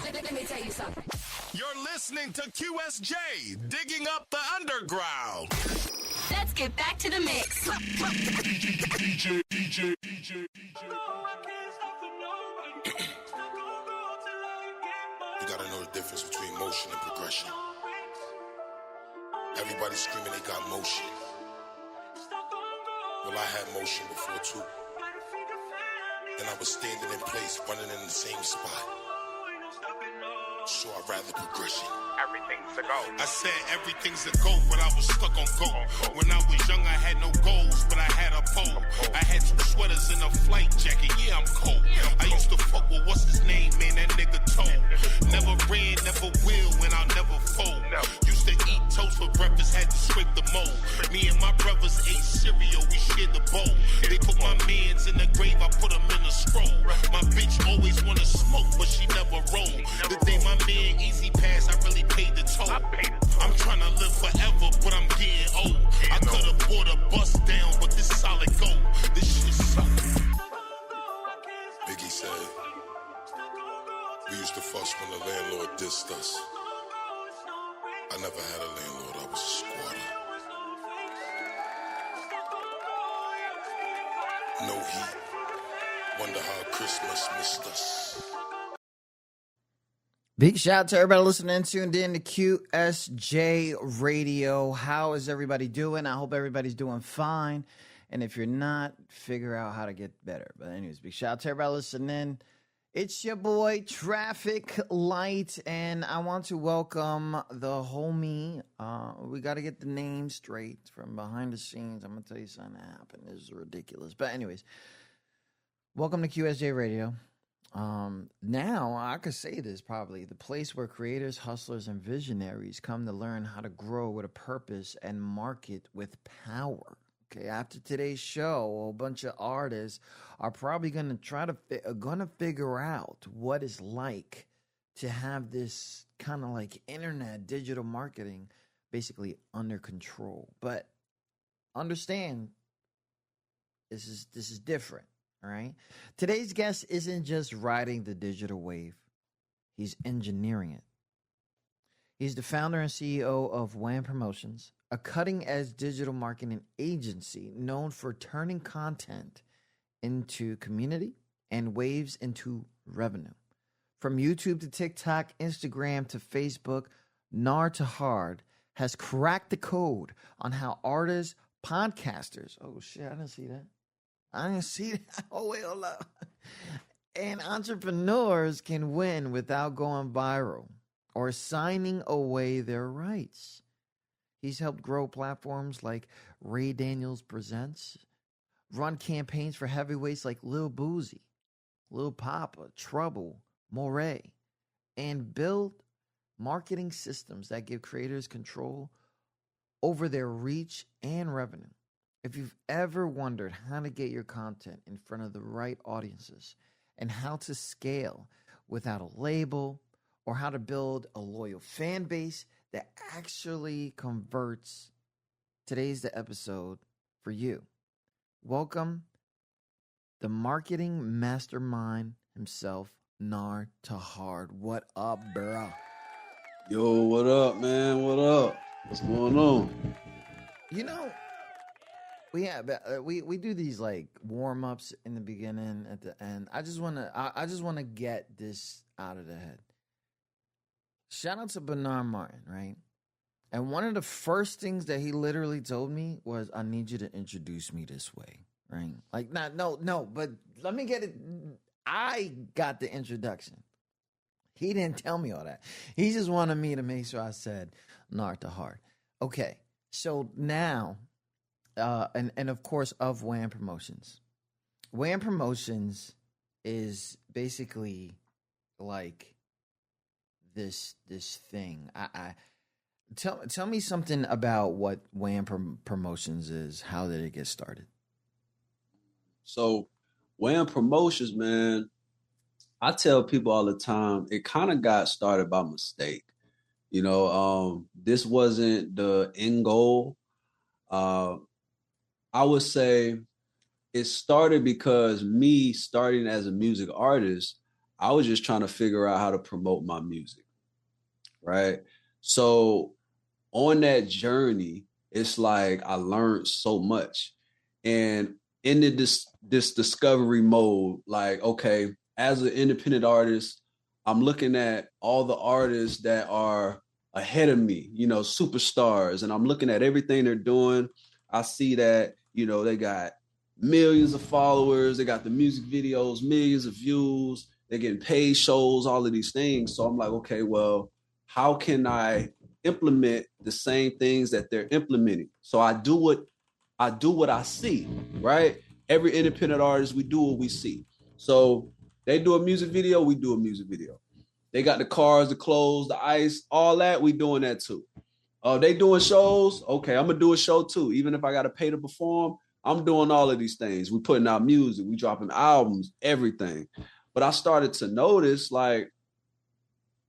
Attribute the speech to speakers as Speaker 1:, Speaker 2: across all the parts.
Speaker 1: Let me tell you something.
Speaker 2: You're listening to QSJ, digging up the underground.
Speaker 1: Let's get back to the mix.
Speaker 2: DJ.
Speaker 3: You gotta know the difference between motion and progression. Everybody screaming they got motion. Well, I had motion before too. And I was standing in place, running in the same spot. So I'd rather progression.
Speaker 2: Everything's a go. I said everything's a go, but I was stuck on go. When I was young, I had no goals, but I had a pole. I had 2 sweaters and a flight jacket. Yeah, I'm cold. I used to fuck with what's his name, man, that nigga told. Never ran, never will, and I'll never fold. Used to eat toast for breakfast, had to scrape the mold. Me and my brothers ate cereal, we shared the bowl. They put my mans in the grave, I put them in a scroll. My bitch always wanna smoke, but she never roll. The day my man easy pass, I really paid the toll. I'm trying to live forever, but I'm getting old. I could've bought a bus down, but this solid gold. This shit sucks.
Speaker 3: Biggie said, we used to fuss when the landlord dissed us. I never had a landlord, I was a squatter. No heat. Wonder how Christmas missed us.
Speaker 4: Big shout out to everybody listening and tuned in to QSJ Radio. How is everybody doing? I hope everybody's doing fine. And if you're not, figure out how to get better. But anyways, big shout out to everybody listening. It's your boy, Traffic Light, and I want to welcome the homie. We got to get the name straight from behind the scenes. I'm going to tell you something that happened. This is ridiculous. But anyways, welcome to QSJ Radio. Now I could say this probably the place where creators, hustlers, and visionaries come to learn how to grow with a purpose and market with power. Okay, after today's show, a whole bunch of artists are probably going to try to figure out what it's like to have this kind of like internet digital marketing basically under control. But understand, this is different. All right. Today's guest isn't just riding the digital wave. He's engineering it. He's the founder and CEO of Wham Promotions, a cutting-edge digital marketing agency known for turning content into community and waves into revenue. From YouTube to TikTok, Instagram to Facebook, Nard2hard has cracked the code on how artists, podcasters, oh shit, I didn't see that. Oh, wait, hold up. And entrepreneurs can win without going viral or signing away their rights. He's helped grow platforms like Ray Daniels Presents, run campaigns for heavyweights like Lil Boosie, Lil Poppa, Trouble, Morray, and build marketing systems that give creators control over their reach and revenue. If you've ever wondered how to get your content in front of the right audiences and how to scale without a label or how to build a loyal fan base that actually converts, today's the episode for you. Welcome the marketing mastermind himself, Nard2hard. What up, bro?
Speaker 5: Yo, what up, man? What up? What's going on?
Speaker 4: You know, we do these like warm ups in the beginning, at the end. I just wanna get this out of the head. Shout out to Bernard Martin, right? And one of the first things that he literally told me was, "I need you to introduce me this way," right? Like, no, but let me get it. I got the introduction. He didn't tell me all that. He just wanted me to make sure I said Nard2hard. Okay, so now. And of course of Wham Promotions. Wham Promotions is basically like this thing. Tell me something about what Wham Promotions is. How did it get started?
Speaker 5: So Wham Promotions, man, I tell people all the time, it kind of got started by mistake. You know, this wasn't the end goal. I would say it started because me starting as a music artist, I was just trying to figure out how to promote my music, right? So on that journey, it's like I learned so much. And in this discovery mode, like, okay, as an independent artist, I'm looking at all the artists that are ahead of me, you know, superstars, and I'm looking at everything they're doing. I see that, you know, they got millions of followers, they got the music videos, millions of views, they're getting paid shows, all of these things. So I'm like, okay, well, how can I implement the same things that they're implementing? So I do what I see, right? Every independent artist, we do what we see. So they do a music video, we do a music video. They got the cars, the clothes, the ice, all that, we doing that too. They doing shows, okay, I'm gonna do a show too. Even if I gotta pay to perform, I'm doing all of these things. We putting out music, we dropping albums, everything. But I started to notice like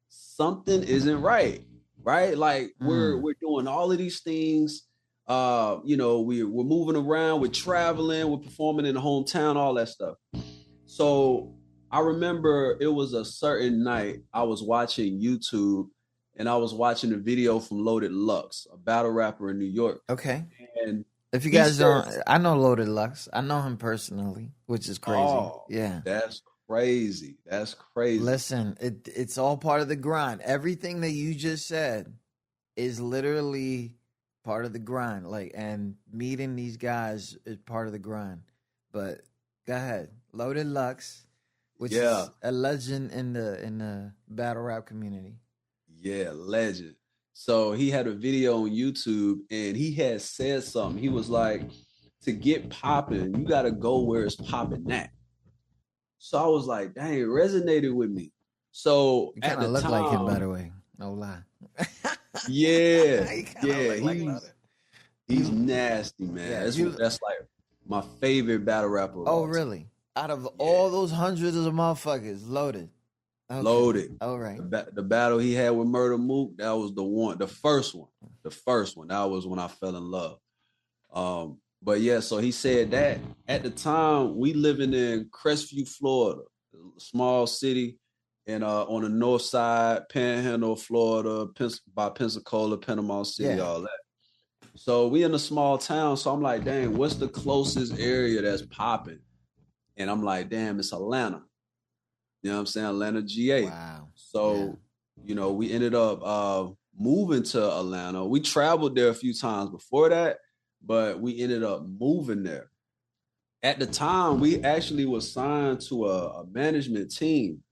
Speaker 5: something isn't right? Like we're doing all of these things. You know, we're moving around, we're traveling, we're performing in the hometown, all that stuff. So I remember it was a certain night I was watching YouTube and I was watching a video from Loaded Lux, a battle rapper in New York.
Speaker 4: Okay.
Speaker 5: And
Speaker 4: if you guys don't, I know Loaded Lux. I know him personally, which is crazy.
Speaker 5: Oh,
Speaker 4: yeah.
Speaker 5: That's crazy. That's crazy.
Speaker 4: Listen, it's all part of the grind. Everything that you just said is literally part of the grind. Like, and meeting these guys is part of the grind. But go ahead. Loaded Lux, which is a legend in the battle rap community.
Speaker 5: Yeah, legend. So he had a video on YouTube and he had said something. He was like, to get popping, you got to go where it's popping at. So I was like, dang, it resonated with me. So
Speaker 4: you kind of look like him, by the way. No lie.
Speaker 5: Yeah.
Speaker 4: He's
Speaker 5: nasty, man. Yeah, that's like my favorite battle rapper.
Speaker 4: Oh, really? Out of all those hundreds of motherfuckers, Loaded.
Speaker 5: Okay. Loaded.
Speaker 4: All right.
Speaker 5: The battle he had with Murder Mook, that was the first one. That was when I fell in love. But yeah, so he said that at the time we living in Crestview, Florida, a small city, and on the north side, Panhandle, Florida, by Pensacola, Panama City, all that. So we in a small town. So I'm like, dang, what's the closest area that's popping? And I'm like, damn, it's Atlanta. You know what I'm saying? Atlanta, GA.
Speaker 4: Wow.
Speaker 5: So, you know, we ended up moving to Atlanta. We traveled there a few times before that, but we ended up moving there. At the time, we actually was signed to a management team,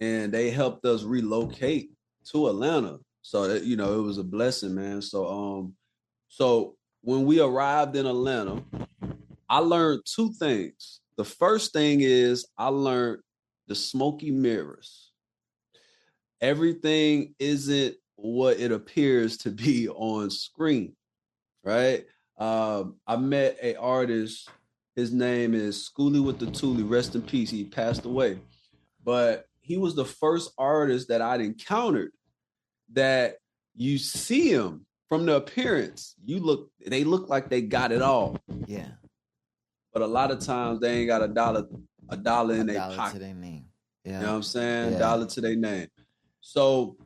Speaker 5: and they helped us relocate to Atlanta. So that, you know, it was a blessing, man. So so when we arrived in Atlanta, I learned two things. The first thing is I learned the smoky mirrors. Everything isn't what it appears to be on screen, right? I met an artist. His name is Schoolie with the Toolie. Rest in peace. He passed away. But he was the first artist that I'd encountered that you see him from the appearance. They look like they got it all.
Speaker 4: Yeah.
Speaker 5: But a lot of times they ain't got a dollar in their pocket.
Speaker 4: To their name. Yeah.
Speaker 5: You know what I'm saying?
Speaker 4: Yeah.
Speaker 5: Dollar to their name. So,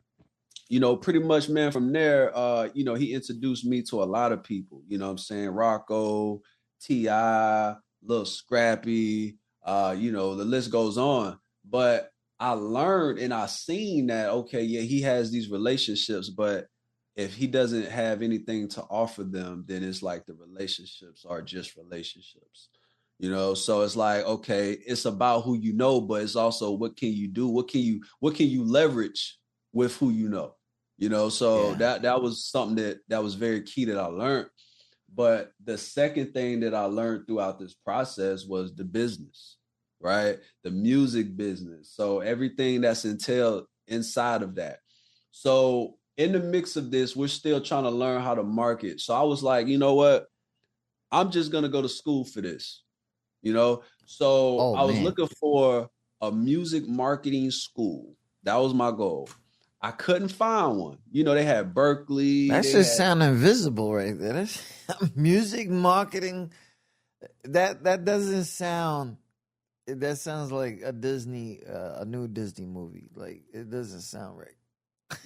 Speaker 5: you know, pretty much, man, from there, you know, he introduced me to a lot of people. You know what I'm saying? Rocco, T.I., Lil Scrappy, you know, the list goes on. But I learned and I seen that, okay, yeah, he has these relationships, but if he doesn't have anything to offer them, then it's like the relationships are just relationships. You know, so it's like, okay, it's about who you know, but it's also what can you do? What can you leverage with who you know? You know, so that was something that was very key that I learned. But the second thing that I learned throughout this process was the business, right? The music business. So everything that's entailed inside of that. So in the mix of this, we're still trying to learn how to market. So I was like, you know what? I'm just going to go to school for this. You know, so I was looking for a music marketing school. That was my goal. I couldn't find one. You know, they had Berkeley.
Speaker 4: That just sound invisible right there. That's music marketing. That doesn't sound. That sounds like a Disney, a new Disney movie. Like, it doesn't sound right.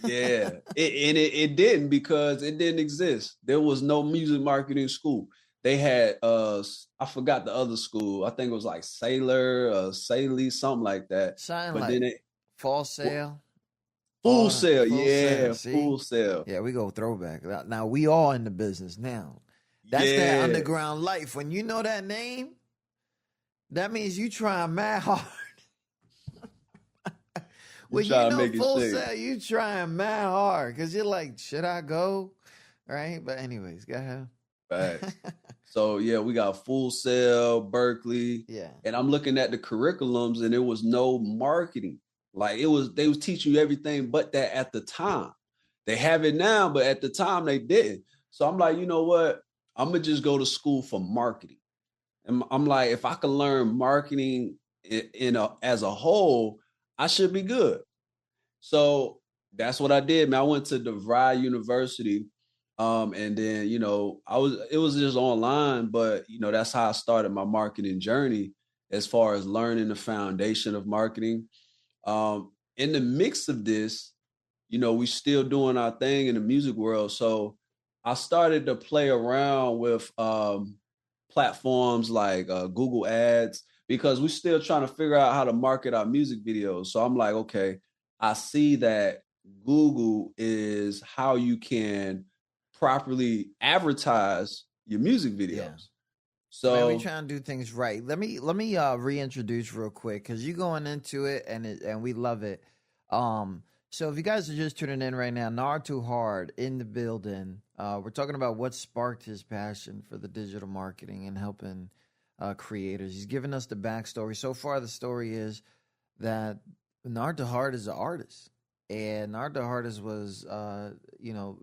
Speaker 5: Yeah, it didn't because it didn't exist. There was no music marketing school. They had I forgot the other school. I think it was like Saley, something like that.
Speaker 4: Sound
Speaker 5: But
Speaker 4: like
Speaker 5: then it
Speaker 4: Fall Sale.
Speaker 5: Full
Speaker 4: All
Speaker 5: Sail,
Speaker 4: Full
Speaker 5: yeah,
Speaker 4: Sail, see?
Speaker 5: Full Sail.
Speaker 4: Yeah, we go throwback. Now we all in the business now. That's that
Speaker 5: Yeah.
Speaker 4: underground life. When you know that name, that means you trying mad hard. When you
Speaker 5: trying to
Speaker 4: know
Speaker 5: make it
Speaker 4: Full
Speaker 5: stick.
Speaker 4: Sail, you trying mad hard because you're like, should I go? Right? But anyways, go ahead.
Speaker 5: Facts. So yeah, we got Full Sail, Berkeley.
Speaker 4: Yeah.
Speaker 5: And I'm looking at the curriculums and there was no marketing. Like they was teaching you everything but that at the time. They have it now, but at the time they didn't. So I'm like, you know what? I'm gonna just go to school for marketing. And I'm like, if I can learn marketing as a whole, I should be good. So that's what I did, man. I went to DeVry University. And then, you know, it was just online, but you know, that's how I started my marketing journey as far as learning the foundation of marketing. In the mix of this, you know, we still doing our thing in the music world. So I started to play around with platforms like Google Ads because we're still trying to figure out how to market our music videos. So I'm like, okay, I see that Google is how you can properly advertise your music videos.
Speaker 4: Yeah.
Speaker 5: So
Speaker 4: Man, we trying to do things right. Let me reintroduce real quick because you're going into it and we love it. So if you guys are just tuning in right now, Nard2hard in the building. We're talking about what sparked his passion for the digital marketing and helping creators. He's giving us the backstory. So far, the story is that Nard2hard is an artist. And Nard2hard was,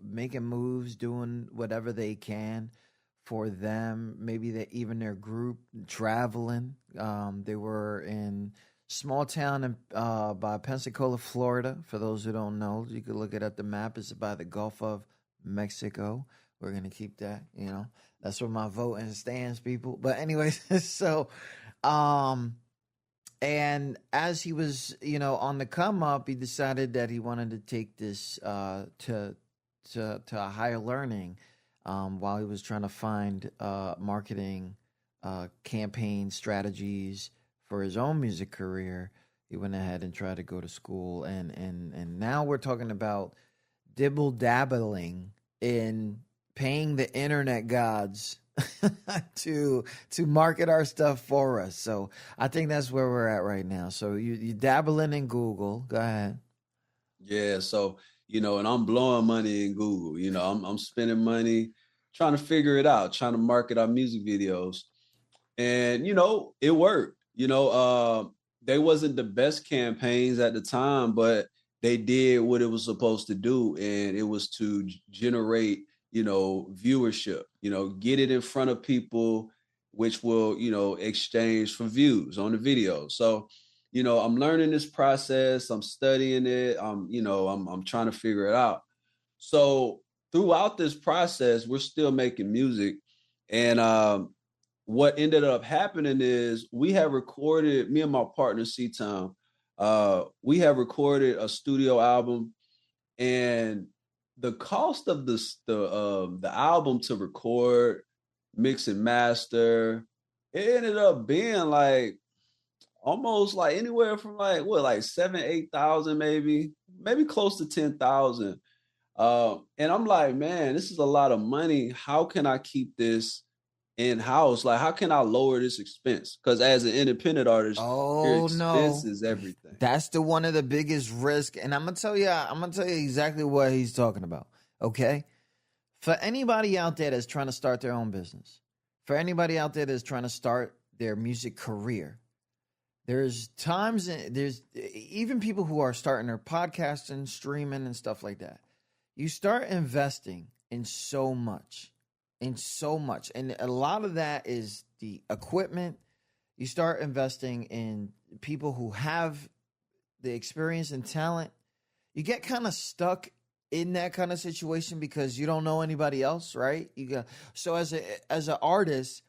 Speaker 4: making moves, doing whatever they can for them. Maybe even their group traveling. They were in small town by Pensacola, Florida. For those who don't know, you could look it at the map. It's by the Gulf of Mexico. We're gonna keep that. You know, that's where my voting stands, people. But anyways, so. And as he was, on the come up, he decided that he wanted to take this to a higher learning while he was trying to find marketing campaign strategies for his own music career. He went ahead and tried to go to school, and now we're talking about dibble-dabbling in paying the internet gods to market our stuff for us. So I think that's where we're at right now. So you dabbling in Google. Go ahead.
Speaker 5: Yeah, so and I'm blowing money in Google. I'm spending money trying to figure it out, trying to market our music videos, and it worked. They wasn't the best campaigns at the time, but they did what it was supposed to do, and it was to generate viewership, get it in front of people, which will, exchange for views on the video. So, I'm learning this process. I'm studying it. I'm trying to figure it out. So throughout this process, we're still making music. And what ended up happening is me and my partner, C-Town, we have recorded a studio album, and the cost of the album to record, mix and master, it ended up being like almost like anywhere from like 7,000-8,000, maybe close to 10,000. And I'm like, man, this is a lot of money. How can I keep this in-house? Like, how can I lower this expense? Because as an independent artist, your expense is everything.
Speaker 4: That's one of the biggest risks. And I'm gonna tell you exactly what he's talking about. Okay. For anybody out there that's trying to start their own business, for anybody out there that's trying to start their music career, there's even people who are starting their podcasting, streaming, and stuff like that. You start investing in so much. And a lot of that is the equipment. You start investing in people who have the experience and talent. You get kind of stuck in that kind of situation because you don't know anybody else, right? So as an artist,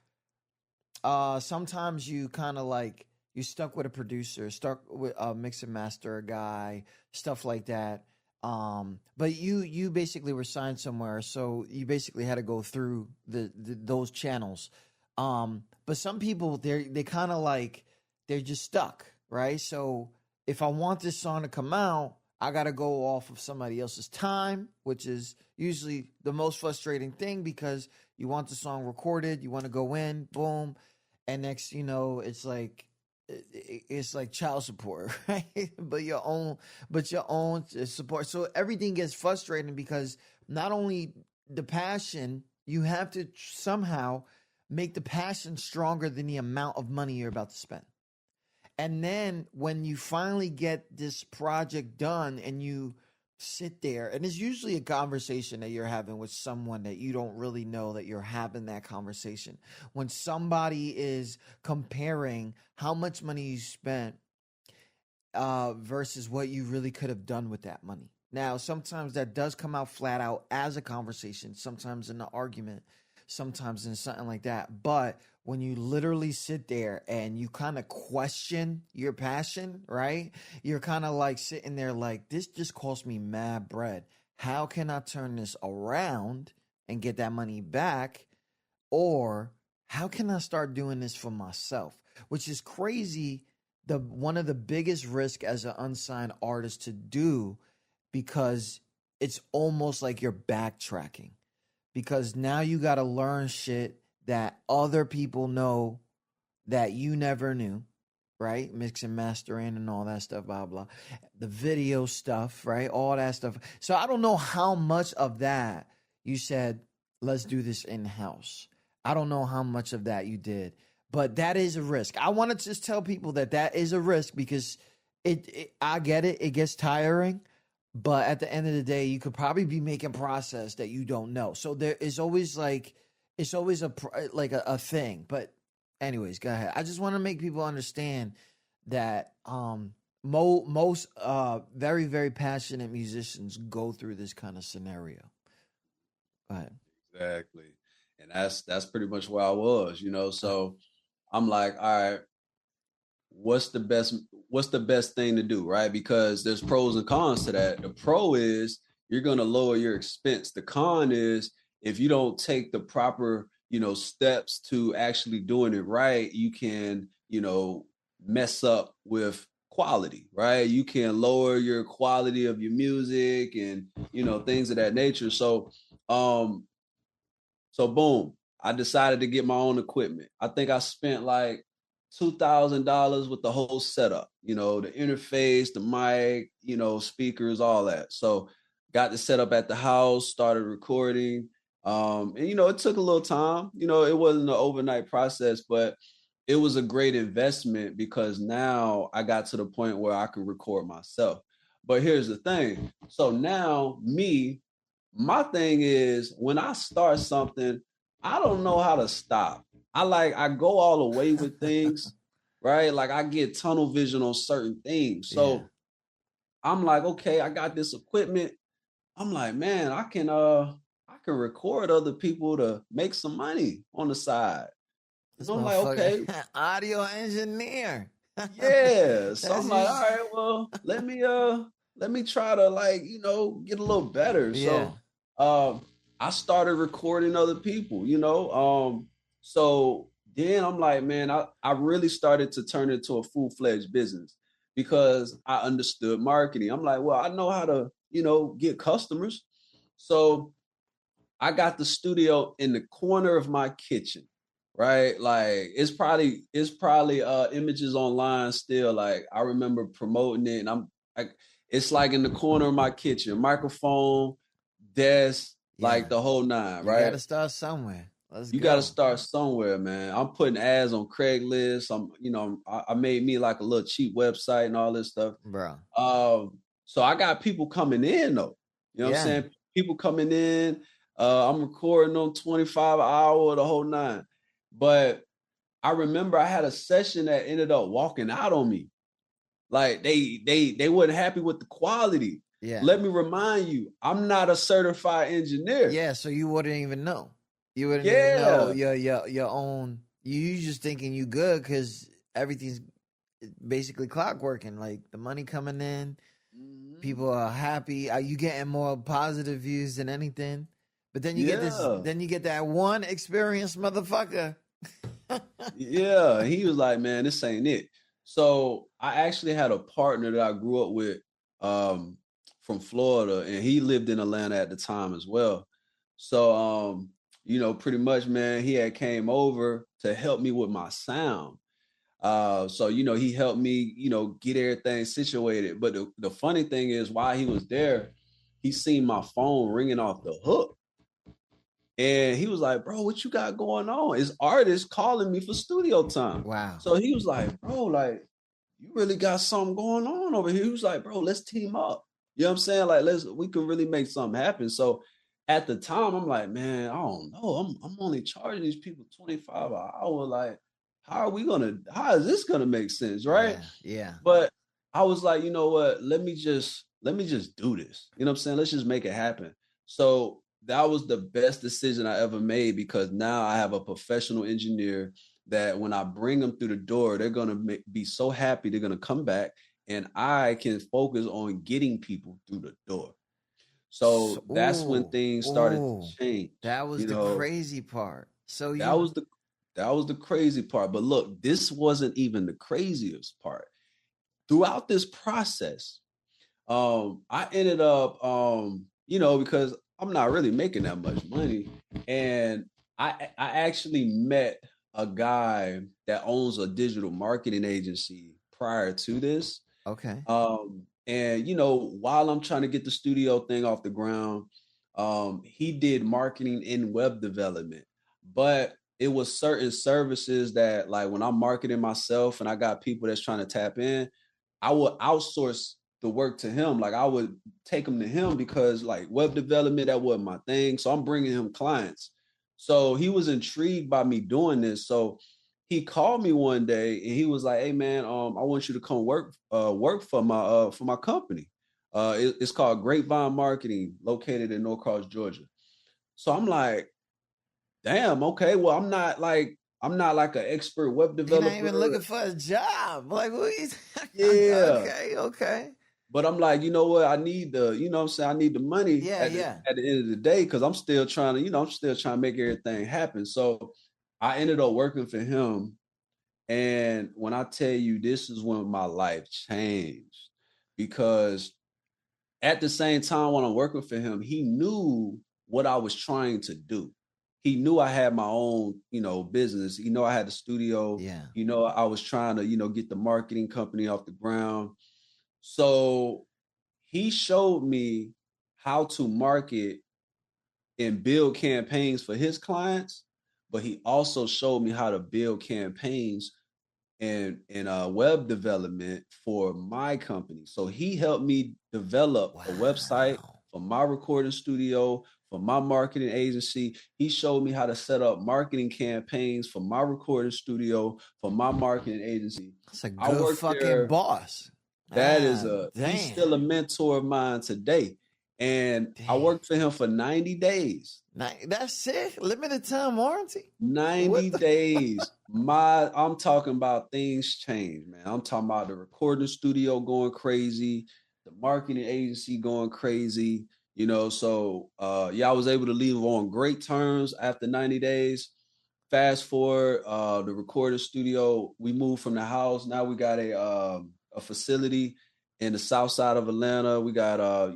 Speaker 4: sometimes you kind of like You stuck with a producer, stuck with a mix and master guy, stuff like that. But you basically were signed somewhere, so you basically had to go through those channels. But some people they kind of like they're just stuck, right? So if I want this song to come out, I got to go off of somebody else's time, which is usually the most frustrating thing because you want the song recorded, you want to go in, boom, and next it's like child support, right? But your own support. So everything gets frustrating because not only the passion, you have to somehow make the passion stronger than the amount of money you're about to spend. And then when you finally get this project done and you sit there, and it's usually a conversation that you're having with someone that you don't really know that you're having that conversation. When somebody is comparing how much money you spent versus what you really could have done with that money. Now, sometimes that does come out flat out as a conversation, sometimes in an argument, sometimes in something like that. But when you literally sit there and you kind of question your passion, right? You're kind of like sitting there like, this just cost me mad bread. How can I turn this around and get that money back? Or how can I start doing this for myself? Which is crazy. One of the biggest risks as an unsigned artist to do, because it's almost like you're backtracking. Because now you got to learn shit that other people know that you never knew, right? Mix and mastering and all that stuff, blah, blah. The video stuff, right? All that stuff. So I don't know how much of that you said, let's do this in-house. I don't know how much of that you did, but that is a risk. I want to just tell people that is a risk because I get it. It gets tiring. But at the end of the day, you could probably be making process that you don't know. So there is always it's always a thing. But anyways, go ahead. I just want to make people understand that most very, very passionate musicians go through this kind of scenario. Go ahead.
Speaker 5: Exactly. And that's pretty much where I was, So I'm like, all right, what's the best thing to do, right? Because there's pros and cons to that. The pro is you're going to lower your expense. The con is if you don't take the proper, steps to actually doing it right, you can, mess up with quality, right? You can lower your quality of your music and, things of that nature. So boom, I decided to get my own equipment. I think I spent like $2,000 with the whole setup, the interface, the mic, speakers, all that. So got the setup at the house, started recording. And, it took a little time, it wasn't an overnight process, but it was a great investment because now I got to the point where I could record myself. But here's the thing. So now my thing is when I start something, I don't know how to stop. I go all the way with things, right? Like I get tunnel vision on certain things. So I'm like, okay, I got this equipment. I'm like, man, I can record other people to make some money on the side. So I'm like, okay.
Speaker 4: Audio engineer.
Speaker 5: Yeah. So I'm like, all right, well, let me try to get a little better.
Speaker 4: Yeah.
Speaker 5: So I started recording other people, so then I'm like, man, I really started to turn it into a full-fledged business because I understood marketing. I'm like, well, I know how to, get customers. So I got the studio in the corner of my kitchen, right? Like it's probably images online still. Like I remember promoting it and it's like in the corner of my kitchen, microphone, desk, like the whole nine, right?
Speaker 4: You got to start somewhere.
Speaker 5: You got to start somewhere, man. I'm putting ads on Craigslist. I made me like a little cheap website and all this stuff.
Speaker 4: Bro.
Speaker 5: So I got people coming in though. You know what I'm saying? People coming in. I'm recording them 25 an hour, the whole nine. But I remember I had a session that ended up walking out on me. Like they weren't happy with the quality.
Speaker 4: Yeah.
Speaker 5: Let me remind you, I'm not a certified engineer.
Speaker 4: Yeah, so you wouldn't even know. You wouldn't even know your own. You just thinking you good because everything's basically clockworking. Like the money coming in,
Speaker 5: Mhm.
Speaker 4: people are happy. Are you getting more positive views than anything? But then you get this.
Speaker 5: Yeah.
Speaker 4: Then you get that one experienced motherfucker.
Speaker 5: Yeah, he was like, man, this ain't it. So I actually had a partner that I grew up with from Florida, and he lived in Atlanta at the time as well. So pretty much, man, he had came over to help me with my sound. So he helped me, get everything situated. But the funny thing is, while he was there, he seen my phone ringing off the hook. And he was like, bro, what you got going on? It's artists calling me for studio time.
Speaker 4: Wow.
Speaker 5: So he was like, bro, like, you really got something going on over here. He was like, bro, let's team up. You know what I'm saying? Like, we can really make something happen. So at the time, I'm like, man, I don't know. I'm only charging these people $25 an hour. Like, how is this gonna make sense? Right.
Speaker 4: Yeah.
Speaker 5: But I was like, you know what? Let me just do this. You know what I'm saying? Let's just make it happen. So that was the best decision I ever made, because now I have a professional engineer that when I bring them through the door, they're going to be so happy. They're going to come back, and I can focus on getting people through the door. So that's when things started to change.
Speaker 4: That was the crazy part. So
Speaker 5: that was the crazy part. But look, this wasn't even the craziest part. Throughout this process, I ended up, because I'm not really making that much money. And I actually met a guy that owns a digital marketing agency prior to this.
Speaker 4: Okay.
Speaker 5: And while I'm trying to get the studio thing off the ground, he did marketing in web development. But it was certain services that, like, when I'm marketing myself and I got people that's trying to tap in, I would outsource the work to him. Like, I would take them to him, because like web development, that wasn't my thing. So I'm bringing him clients. So he was intrigued by me doing this. So he called me one day and he was like, hey man, I want you to come work for my company. It's called Grapevine Marketing, located in Norcross, Georgia. So I'm like, damn, okay. Well, I'm not like an expert web developer.
Speaker 4: You're not even looking for a job. Like, what is
Speaker 5: yeah.
Speaker 4: Okay.
Speaker 5: But I'm like, you know what? I need the, I need the money at the end of the day, because I'm still trying to, make everything happen. So I ended up working for him. And when I tell you, this is when my life changed, because at the same time when I'm working for him, he knew what I was trying to do. He knew I had my own, business. I had the studio.
Speaker 4: Yeah.
Speaker 5: I was trying to, get the marketing company off the ground. So he showed me how to market and build campaigns for his clients, but he also showed me how to build campaigns and web development for my company. So he helped me develop a website for my recording studio, for my marketing agency. He showed me how to set up marketing campaigns for my recording studio, for my marketing agency.
Speaker 4: That's a good fucking boss.
Speaker 5: He's still a mentor of mine today. And I worked for him for 90 days.
Speaker 4: That's it? Limited time warranty?
Speaker 5: 90 days. I'm talking about things change, man. I'm talking about the recording studio going crazy, the marketing agency going crazy, So, I was able to leave on great terms after 90 days. Fast forward, the recording studio, we moved from the house. Now we got a facility in the south side of Atlanta. We got,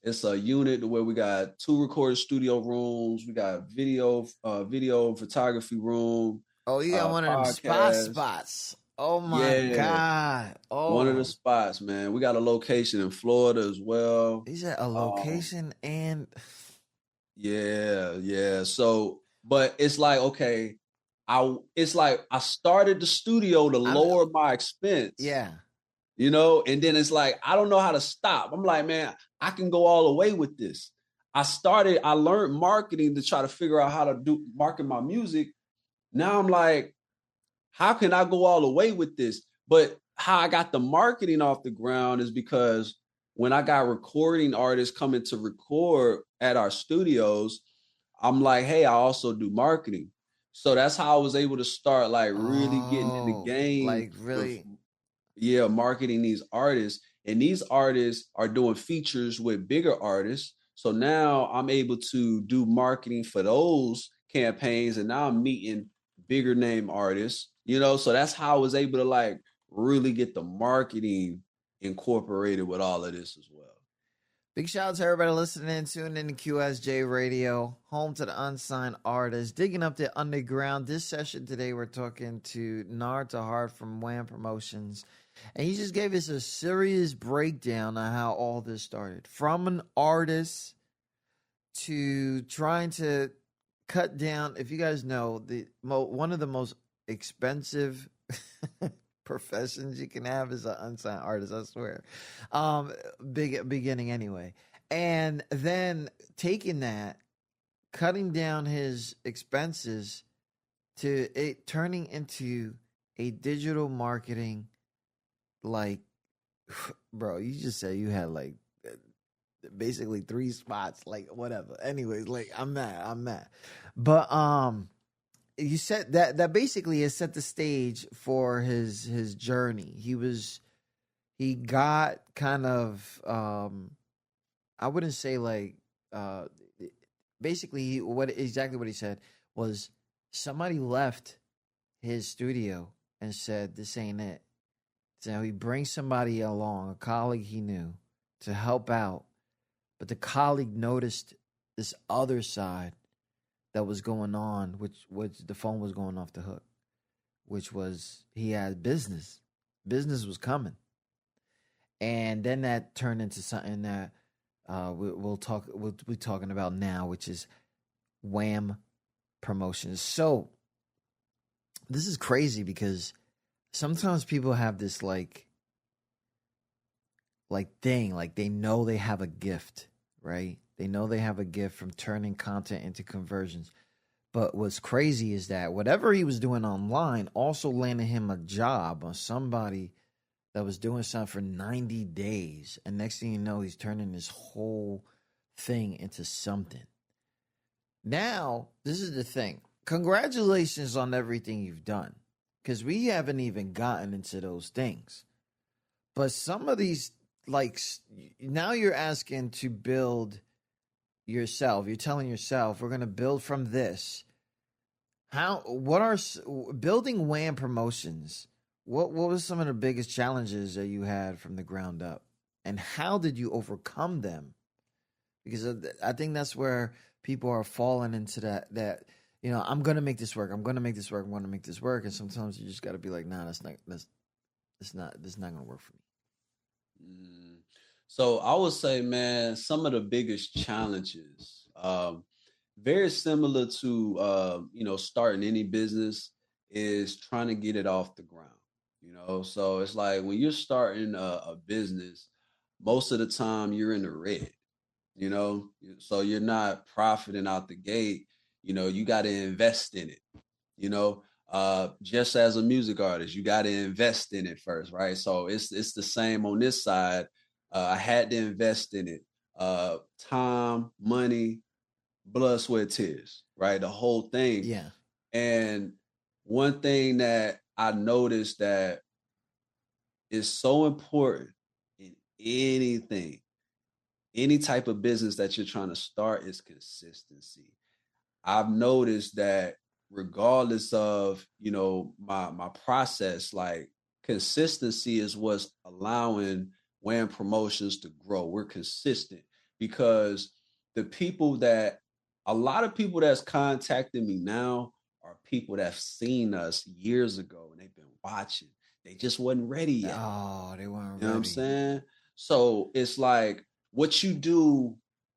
Speaker 5: it's a unit where we got 2 recording studio rooms. We got video photography room.
Speaker 4: Oh, you got one of them spots. Oh my God. Oh,
Speaker 5: one of the spots, man. We got a location in Florida as well.
Speaker 4: Is that a location? And
Speaker 5: yeah. So, but it's like, okay, I started the studio to lower my expense.
Speaker 4: Yeah.
Speaker 5: And then it's like, I don't know how to stop. I'm like, man, I can go all the way with this. I learned marketing to try to figure out how to market my music. Now I'm like, how can I go all the way with this? But how I got the marketing off the ground is because when I got recording artists coming to record at our studios, I'm like, hey, I also do marketing. So that's how I was able to start like really getting in the game.
Speaker 4: Like really
Speaker 5: marketing these artists, and these artists are doing features with bigger artists. So now I'm able to do marketing for those campaigns, and now I'm meeting bigger name artists, so that's how I was able to like really get the marketing incorporated with all of this as well.
Speaker 4: Big shout out to everybody listening, tuning in to QSJ Radio, home to the unsigned artists, digging up the underground. This session today, we're talking to Nard2hard from Wham Promotions, and he just gave us a serious breakdown on how all this started. From an artist to trying to cut down, if you guys know, one of the most expensive professions you can have is an unsigned artist, I swear. Big beginning anyway. And then taking that, cutting down his expenses to it turning into a digital marketing, like, bro, you just said you had like basically 3 spots, like whatever. Anyways, like I'm mad. But you said that basically has set the stage for his journey. He got kind of I wouldn't say like basically what he said was somebody left his studio and said this ain't it. So he brings somebody along, a colleague he knew, to help out, but the colleague noticed this other side that was going on, which the phone was going off the hook, which was he had business. Business was coming. And then that turned into something that we'll be talking about now, which is Wham Promotions. So this is crazy because sometimes people have this like thing, like they know they have a gift, right? They know they have a gift from turning content into conversions. But what's crazy is that whatever he was doing online also landed him a job on somebody that was doing something for 90 days. And next thing you know, he's turning this whole thing into something. Now, this is the thing. Congratulations on everything you've done, because we haven't even gotten into those things. But some of these, like, now you're asking to build yourself. You're telling yourself, we're going to build from this. Building Wham Promotions, what was some of the biggest challenges that you had from the ground up? And how did you overcome them? Because I think that's where people are falling into that, I'm going to make this work. I'm going to make this work. I'm going to make this work. And sometimes you just got to be like, nah, that's not going to work for me.
Speaker 5: So I would say, man, some of the biggest challenges, very similar to, starting any business, is trying to get it off the ground. So it's like when you're starting a business, most of the time you're in the red, so you're not profiting out the gate. You got to invest in it, just as a music artist, you got to invest in it first, right? So it's the same on this side. I had to invest in it, time, money, blood, sweat, tears, right? The whole thing.
Speaker 4: Yeah.
Speaker 5: And one thing that I noticed that is so important in anything, any type of business that you're trying to start, is consistency. I've noticed that regardless of, my process, like consistency is what's allowing Wham Promotions to grow. We're consistent because a lot of people that's contacting me now are people that have seen us years ago and they've been watching. They just wasn't ready yet.
Speaker 4: Oh, they weren't ready.
Speaker 5: You know what I'm saying? So it's like what you do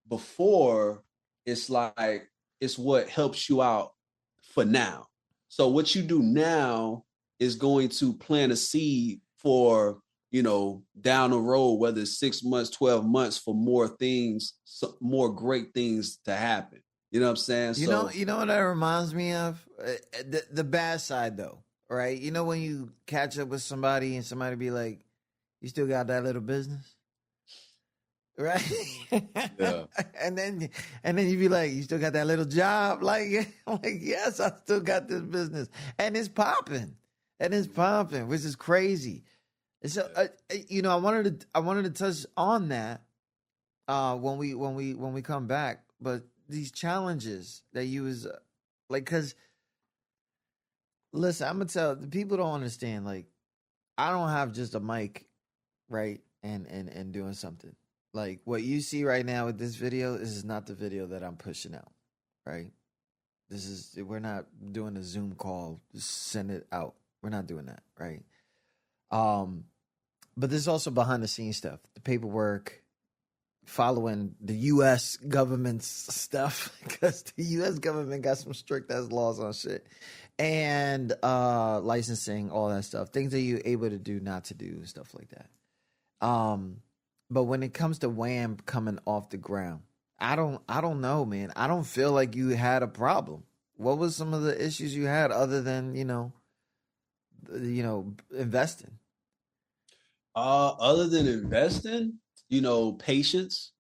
Speaker 5: before, it's what helps you out for now. So what you do now is going to plant a seed for, down the road, whether it's 6 months, 12 months, for more things, more great things to happen. You know what I'm saying?
Speaker 4: You know what that reminds me of? The bad side, though, right? When you catch up with somebody and somebody be like, you still got that little business? Right?
Speaker 5: Yeah.
Speaker 4: and then you be like, you still got that little job? Like, yes, I still got this business. And it's popping. Which is crazy. So I wanted to touch on that when we come back, but these challenges that you was like, because listen, I'm gonna tell the people don't understand. Like, I don't have just a mic, right, and doing something. Like what you see right now with this video, this is not the video that I'm pushing out, right? We're not doing a Zoom call, just send it out. We're not doing that, right? But there's also behind the scenes stuff, the paperwork, following the U.S. government's stuff, because the U.S. government got some strict ass laws on shit, and licensing, all that stuff, things that you're able to do, not to do, stuff like that. But when it comes to Wham coming off the ground, I don't know, man. I don't feel like you had a problem. What was some of the issues you had other than investing?
Speaker 5: Other than investing, patience,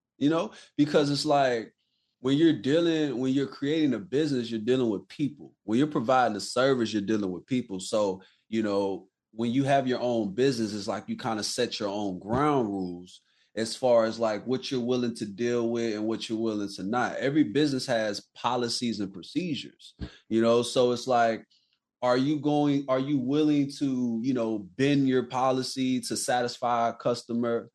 Speaker 5: because it's like when you're creating a business, you're dealing with people. When you're providing a service, you're dealing with people. So, when you have your own business, it's like you kind of set your own ground rules as far as like what you're willing to deal with and what you're willing to not. Every business has policies and procedures, so it's like, are you willing to, bend your policy to satisfy a customer,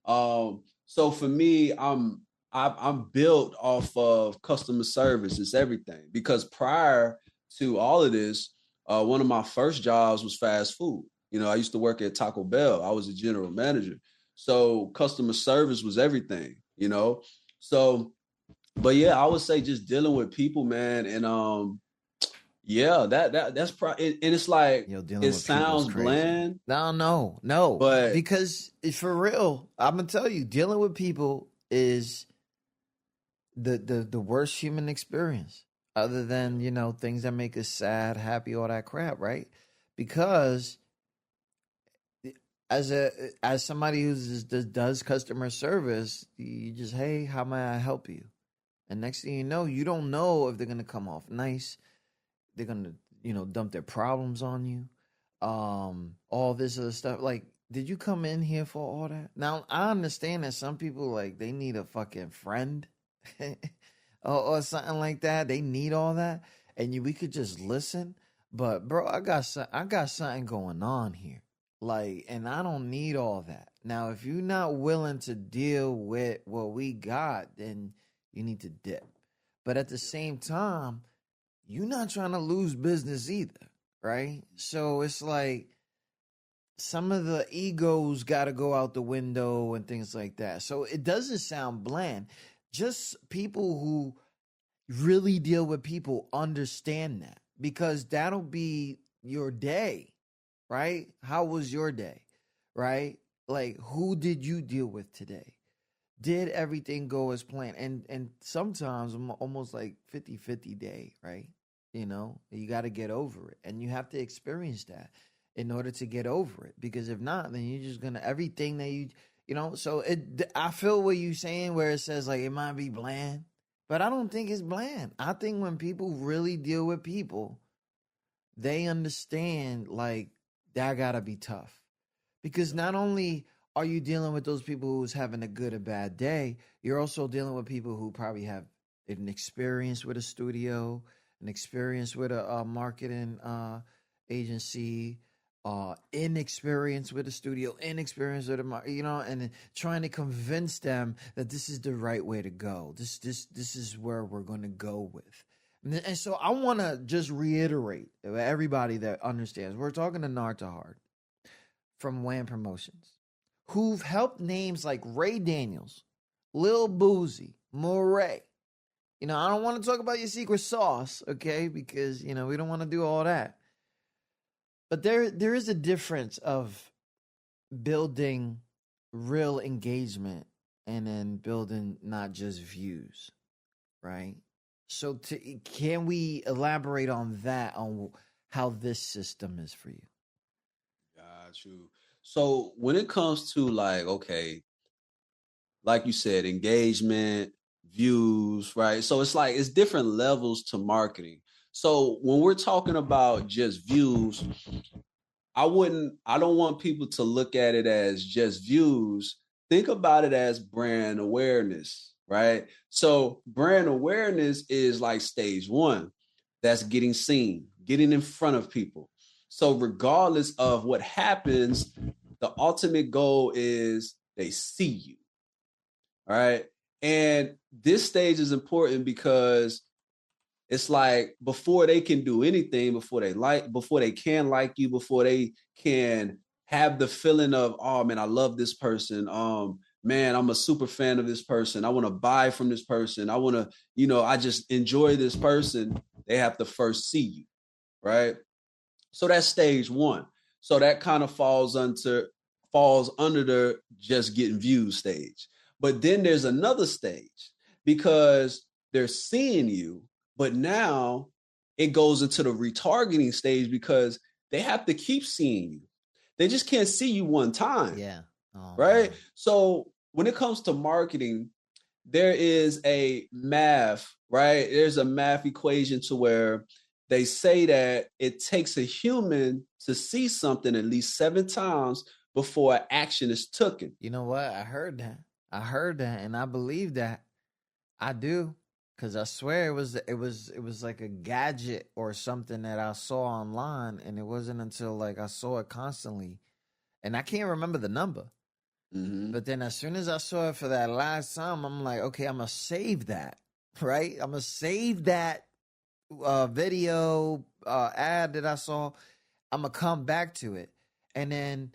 Speaker 5: So for me, I'm built off of customer service. It's everything, because prior to all of this, one of my first jobs was fast food. I used to work at Taco Bell. I was a general manager. So customer service was everything, So, but yeah, I would say just dealing with people, man. And yeah, that's probably, and it's like, it sounds bland.
Speaker 4: No,
Speaker 5: but
Speaker 4: because for real, I'm gonna tell you, dealing with people is the worst human experience, other than things that make us sad, happy, all that crap, right? Because as somebody who does customer service, you just, hey, how may I help you? And next thing you don't know if they're gonna come off nice. They're gonna, dump their problems on you. All this other stuff. Like, did you come in here for all that? Now, I understand that some people, like, they need a fucking friend or something like that. They need all that, and we could just listen. But bro, I got something going on here. Like, and I don't need all that. Now, if you're not willing to deal with what we got, then you need to dip. But at the same time, you're not trying to lose business either, right? So it's like some of the egos got to go out the window and things like that. So it doesn't sound bland. Just people who really deal with people understand that, because that'll be your day, right? How was your day, right? Like, who did you deal with today? Did everything go as planned? And sometimes I'm almost like 50-50 day, right? You got to get over it, and you have to experience that in order to get over it. Because if not, then you're just gonna, everything that So I feel what you're saying, where it says like it might be bland, but I don't think it's bland. I think when people really deal with people, they understand like that gotta be tough, because not only are you dealing with those people who's having a good or bad day, you're also dealing with people who probably have an experience with a studio, an experience with a marketing agency, inexperience with a studio, inexperience with a and trying to convince them that this is the right way to go. This is where we're going to go with. And so I want to just reiterate, everybody that understands, we're talking to Nard2hard from Wham Promotions, who've helped names like Ray Daniels, Lil Boosie, Morray. I don't want to talk about your secret sauce, okay? Because, we don't want to do all that. But there is a difference of building real engagement and then building not just views, right? So can we elaborate on that, on how this system is for you?
Speaker 5: Got you. So when it comes to like, okay, like you said, engagement, views, right? So it's different levels to marketing. So when we're talking about just views, I don't want people to look at it as just views. Think about it as brand awareness, right? So brand awareness is like stage one. That's getting seen, getting in front of people. So regardless of what happens, the ultimate goal is they see you. All right. And this stage is important because it's like before they can do anything, before they can like you, before they can have the feeling of, oh man, I love this person. Man, I'm a super fan of this person. I want to buy from this person. I want to, I just enjoy this person. They have to first see you, right? So that's stage one. So that kind of falls under the just getting views stage. But then there's another stage because they're seeing you, but now it goes into the retargeting stage because they have to keep seeing you. They just can't see you one time.
Speaker 4: Yeah. Oh,
Speaker 5: right?
Speaker 4: man.
Speaker 5: So when it comes to marketing, there is a math, right? There's a math equation to where they say that it takes a human to see something at least 7 times before action is taken.
Speaker 4: You know what? I heard that, and I believe that. I do, because I swear it was like a gadget or something that I saw online, and it wasn't until like I saw it constantly, and I can't remember the number.
Speaker 5: Mm-hmm.
Speaker 4: But then as soon as I saw it for that last time, I'm like, okay, I'm gonna save that, right? I'm gonna save that video ad that I saw. I'm gonna come back to it, and then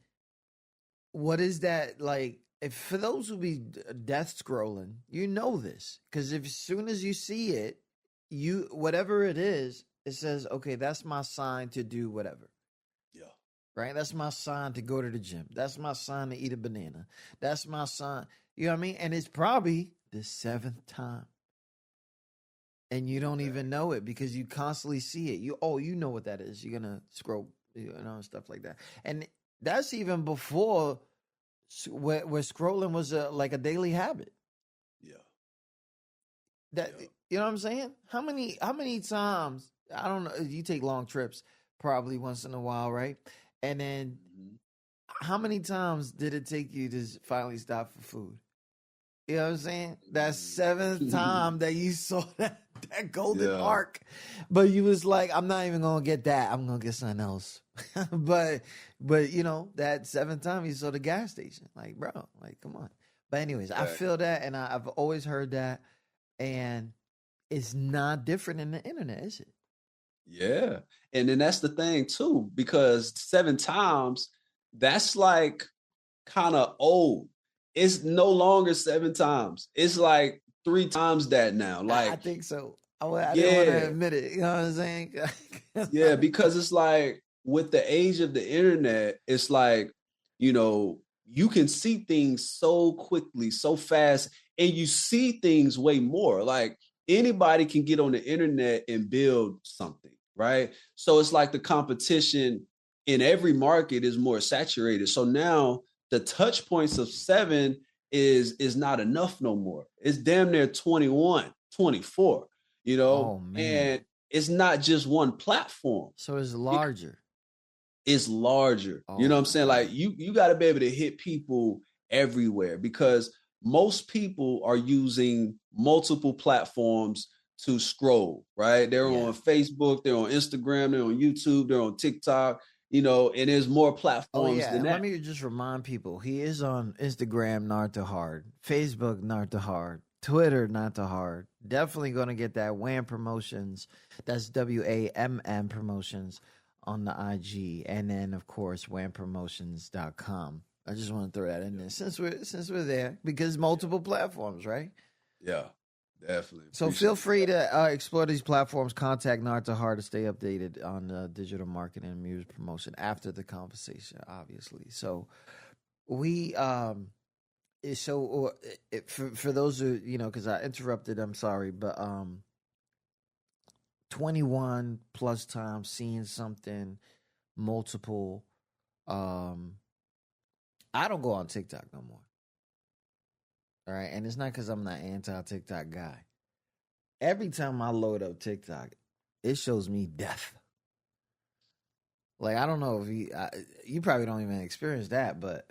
Speaker 4: what is that like? If for those who be death scrolling, you know this, because as soon as you see it, you whatever it is, it says, okay, that's my sign to do whatever.
Speaker 5: Yeah.
Speaker 4: Right? That's my sign to go to the gym. That's my sign to eat a banana. That's my sign. You know what I mean? And it's probably the 7th time. And you don't even know it because you constantly see it. You know what that is. You're gonna scroll, stuff like that. And that's even before where scrolling was like a daily habit.
Speaker 5: Yeah.
Speaker 4: You know what I'm saying? How many times, I don't know, you take long trips probably once in a while, right? And then how many times did it take you to finally stop for food? You know what I'm saying? That 7th time that you saw that golden arc, but you was like, I'm not even gonna get that. I'm gonna get something else. but that 7th time you saw the gas station, like, bro, like, come on. But anyways, I feel that, and I've always heard that, and it's not different in the internet, is it?
Speaker 5: Yeah. And then that's the thing too, because 7 times, that's like kind of old. It's no longer 7 times. It's like 3 times that now. Like,
Speaker 4: I think so. I didn't want to admit it. You know what I'm saying?
Speaker 5: Yeah, because it's like with the age of the internet, it's like, you can see things so quickly, so fast, and you see things way more. Like anybody can get on the internet and build something, right? So it's like the competition in every market is more saturated. So now the touch points of 7 is not enough no more. It's damn near 21, 24,
Speaker 4: Oh, man.
Speaker 5: and it's not just one platform.
Speaker 4: So it's larger.
Speaker 5: It's larger.
Speaker 4: Oh,
Speaker 5: you know what I'm saying? Like you got to be able to hit people everywhere because most people are using multiple platforms to scroll, right? They're on Facebook, they're on Instagram, they're on YouTube, they're on TikTok, and there's more platforms than that.
Speaker 4: Let me just remind people, he is on Instagram, Nard2hard, Facebook, Nard2hard, Twitter, Nard2hard. Definitely going to get that WAM Promotions. That's WAMM Promotions on the IG. And then, of course, whampromotions.com. I just want to throw that in there since we're there, because multiple platforms, right?
Speaker 5: Yeah, definitely.
Speaker 4: So feel free to explore these platforms. Contact Nard2hard to stay updated on digital marketing and music promotion after the conversation, obviously. So we for those who, because I interrupted, I'm sorry, but 21 plus times seeing something, multiple. I don't go on TikTok no more. All right, and it's not because I'm not anti-TikTok guy. Every time I load up TikTok, it shows me death. Like, I don't know if you probably don't even experience that, but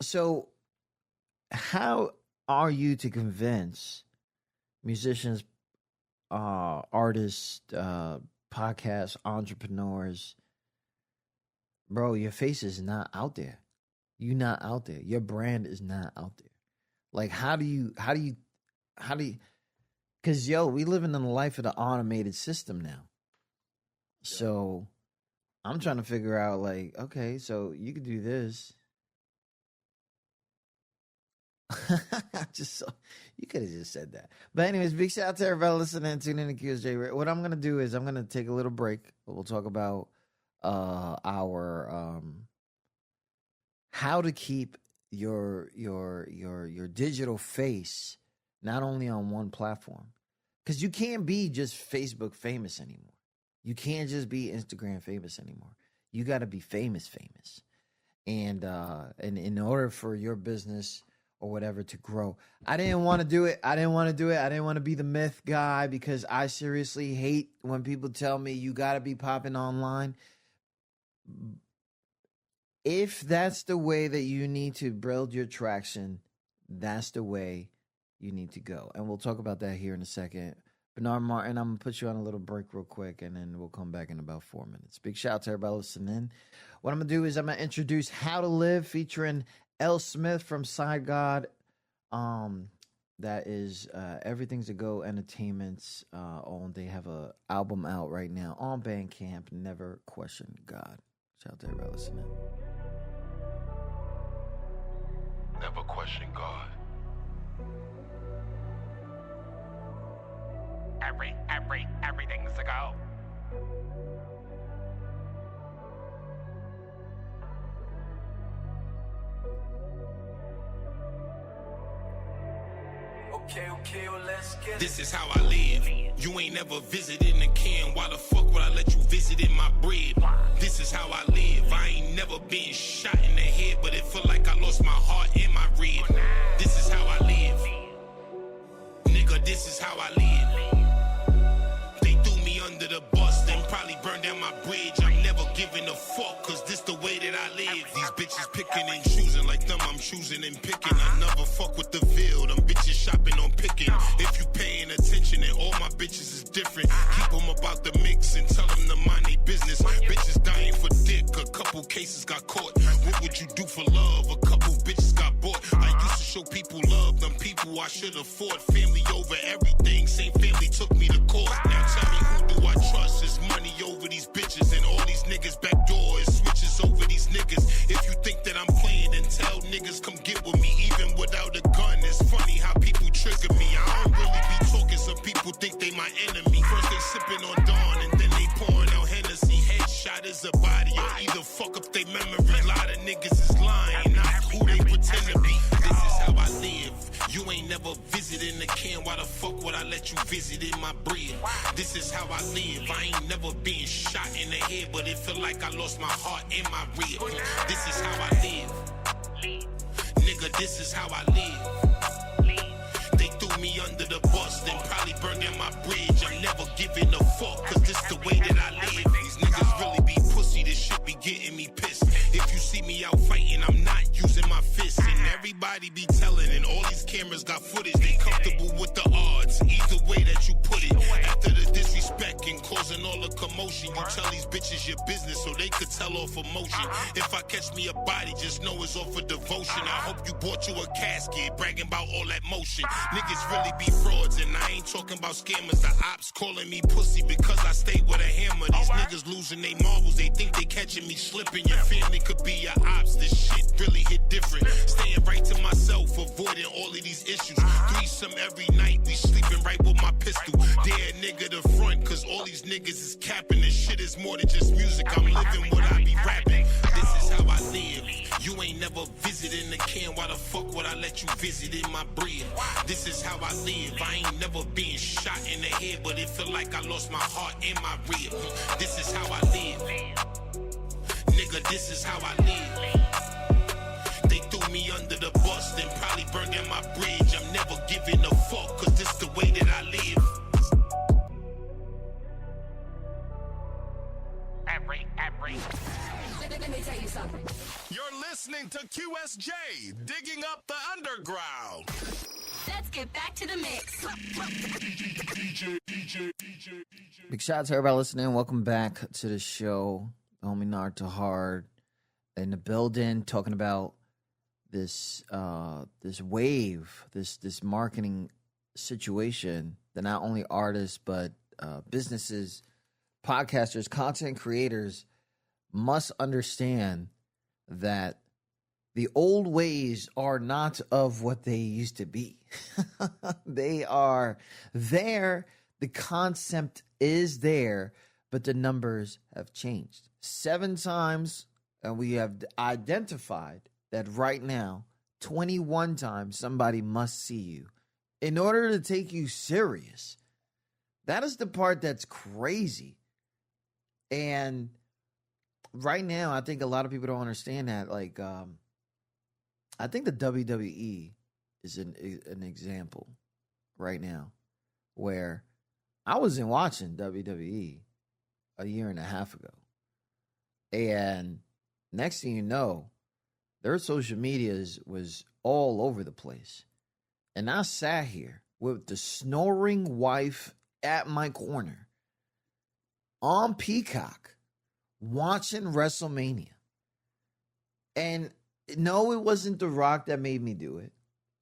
Speaker 4: so how are you to convince musicians, artists, podcast entrepreneurs, bro, your face is not out there. You're not out there. Your brand is not out there. Like, how do you, because, yo, we live in the life of the automated system now. So I'm trying to figure out, like, okay, so you could do this. You could have just said that. But anyways, big shout out to everybody listening and tuning in to QSJ. What I'm gonna do is I'm gonna take a little break. We'll talk about our how to keep your digital face not only on one platform, because you can't be just Facebook famous anymore. You can't just be Instagram famous anymore. You got to be famous, and in order for your business or whatever to grow. I didn't want to do it. I didn't want to be the myth guy, because I seriously hate when people tell me you got to be popping online. If that's the way that you need to build your traction, that's the way you need to go. And we'll talk about that here in a second. Bernard Martin, I'm going to put you on a little break real quick, and then we'll come back in about 4 minutes. Big shout out to everybody listening. What I'm going to do is I'm going to introduce How to Live featuring L. Smith from Side God. That is Everything's a Go Entertainment's they have a album out right now on Bandcamp, Never Question God. Shout out to everybody listening.
Speaker 3: Never question God.
Speaker 6: Everything's a go.
Speaker 2: Okay, well, let's get this is how I live. You ain't never visited in can. Why the fuck would I let you visit in my bread? This is how I live. I ain't never been shot in the head, but it feel like I lost my heart in my rib. This is how I live. Nigga, this is how I live. They threw me under the bus, then probably burned down my bridge. I'm never giving a fuck, cause this the way that I live. These bitches picking and choosing like them, I'm choosing and picking. I never fuck with the veil, them bitches shopping on picking. If you paying attention, and all my bitches is different. Keep them about the mix and tell them to mind their business. Bitches dying for dick, a couple cases got caught. What would you do for love? A couple bitches got bought. I used to show people love, them people I should afford. Family over everything, same family took me to court. Now tell me, who do I trust? It's money over these bitches, and all these niggas backdoor is switches over these niggas. If you think that I'm playing, then tell niggas come get with me. Even without a gun, it's funny how people trigger me. I don't really be talking, some people think they my enemy. First they sipping on Dawn, and then they pouring out Hennessy. Headshot is a body, or either fuck up they memory. Lot of niggas is lying, not who they pretend to be. This is how I live. You ain't never visited the can. Why the fuck would I let you visit in my bread? This is how I live. I ain't never been shot in the head, but it feel like I lost my heart in my rib. This is how I live. Nigga, this is how I live. They threw me under the bus, then probably burned down my bridge. I'm never giving a fuck, cause this the way that I live. These niggas really be pussy, this shit be getting me pissed. If you see me out fighting, I'm not using my fists. And everybody be telling, and all these cameras got footage. They comfortable with the odds, either way that you put it. After the disrespect and causing all the commotion, you tell these bitches your business so they could tell off emotion. If I catch me a body, just know it's off for devotion. I hope you bought you a casket, bragging about all that motion. Niggas really be frauds, and I ain't talking about scammers. The ops calling me pussy because I stay with a hammer. These niggas losing they marbles, they think they catching me slipping. Your family could be your ops, this shit really hit different. Staying right to myself, avoiding all of these issues. Threesome every night, we sleeping right with my pistol. Dare nigga to front, cause all these niggas is capping. This shit is more than just music, I'm living what I be rapping. This is how I live. You ain't never visited the can, why the fuck would I let you visit in my bread? This is how I live. I ain't never been shot in the head, but it feel like I lost my heart in my rib. This is how I live. Nigga, this is how I live. They threw me under the bus, then probably burned down my bridge. I'm never giving a fuck, cause this the way that I live.
Speaker 7: QSJ, digging up the underground.
Speaker 1: Let's get back to the mix.
Speaker 4: Big shout out to everybody listening. Welcome back to the show. Homie Nard2hard in the building, talking about this wave, this marketing situation that not only artists but businesses, podcasters, content creators must understand that the old ways are not of what they used to be. They are there. The concept is there, but the numbers have changed 7 times, and we have identified that right now, 21 times somebody must see you in order to take you serious. That is the part that's crazy. And right now, I think a lot of people don't understand that. Like, I think the WWE is an example right now where I wasn't watching WWE a year and a half ago. And next thing you know, their social media was all over the place. And I sat here with the snoring wife at my corner on Peacock watching WrestleMania. And no, it wasn't The Rock that made me do it.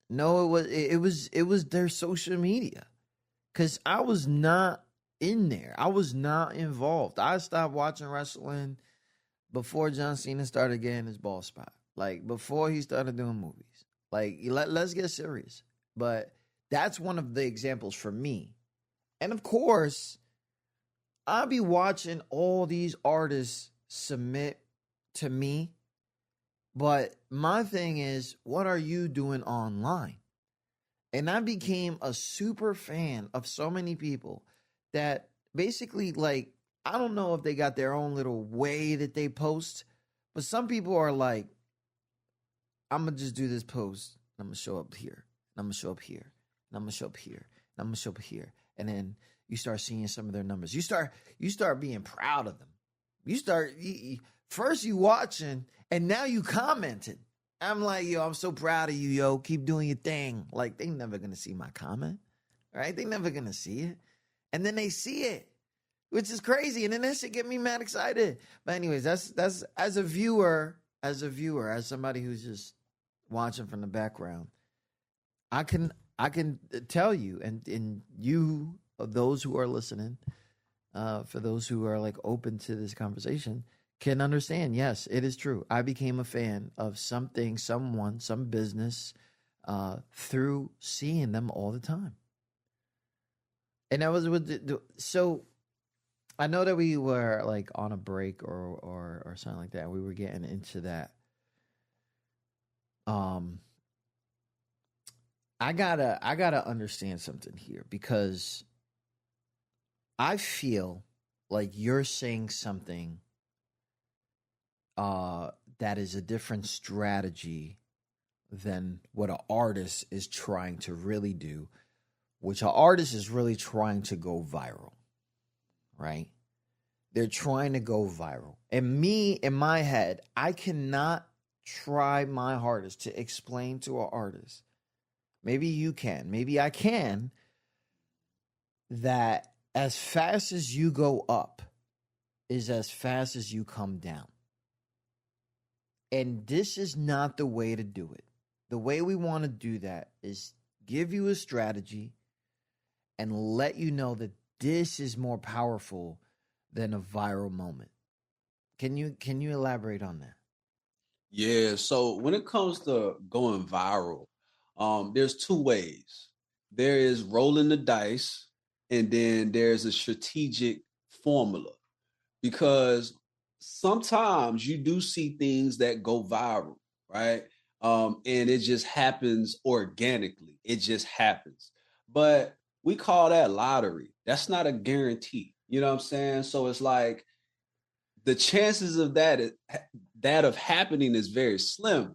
Speaker 4: No, it was their social media. Because I was not in there. I was not involved. I stopped watching wrestling before John Cena started getting his ball spot. Like, before he started doing movies. Like, let's get serious. But that's one of the examples for me. And of course, I'll be watching all these artists submit to me. But my thing is, what are you doing online? And I became a super fan of so many people that basically, like, I don't know if they got their own little way that they post, but some people are like, I'm going to just do this post. I'm going to show up here. And I'm going to show up here. And I'm going to show up here. And I'm going to show up here. And then you start seeing some of their numbers. You start being proud of them. First you watching, and now you commenting. I'm like, yo, I'm so proud of you, yo. Keep doing your thing. Like, they never going to see my comment, right? They never going to see it. And then they see it, which is crazy. And then that shit get me mad excited. But anyways, that's as a viewer, as somebody who's just watching from the background, I can tell you, and you, those who are listening, for those who are like open to this conversation, can understand, yes, it is true. I became a fan of something, someone, some business through seeing them all the time. And that was with so I know that we were like on a break or something like that. We were getting into that. I gotta understand something here, because I feel like you're saying something that is a different strategy than what an artist is trying to really do, which an artist is really trying to go viral, right? They're trying to go viral. And me, in my head, I cannot try my hardest to explain to an artist, maybe you can, maybe I can, that as fast as you go up is as fast as you come down. And this is not the way to do it. The way we want to do that is give you a strategy and let you know that this is more powerful than a viral moment. Can you elaborate on that?
Speaker 5: Yeah, so when it comes to going viral, there's 2 ways. There is rolling the dice, and then there's a strategic formula. Because sometimes you do see things that go viral, right? And it just happens organically. It just happens. But we call that lottery. That's not a guarantee. You know what I'm saying? So it's like the chances of that of happening is very slim,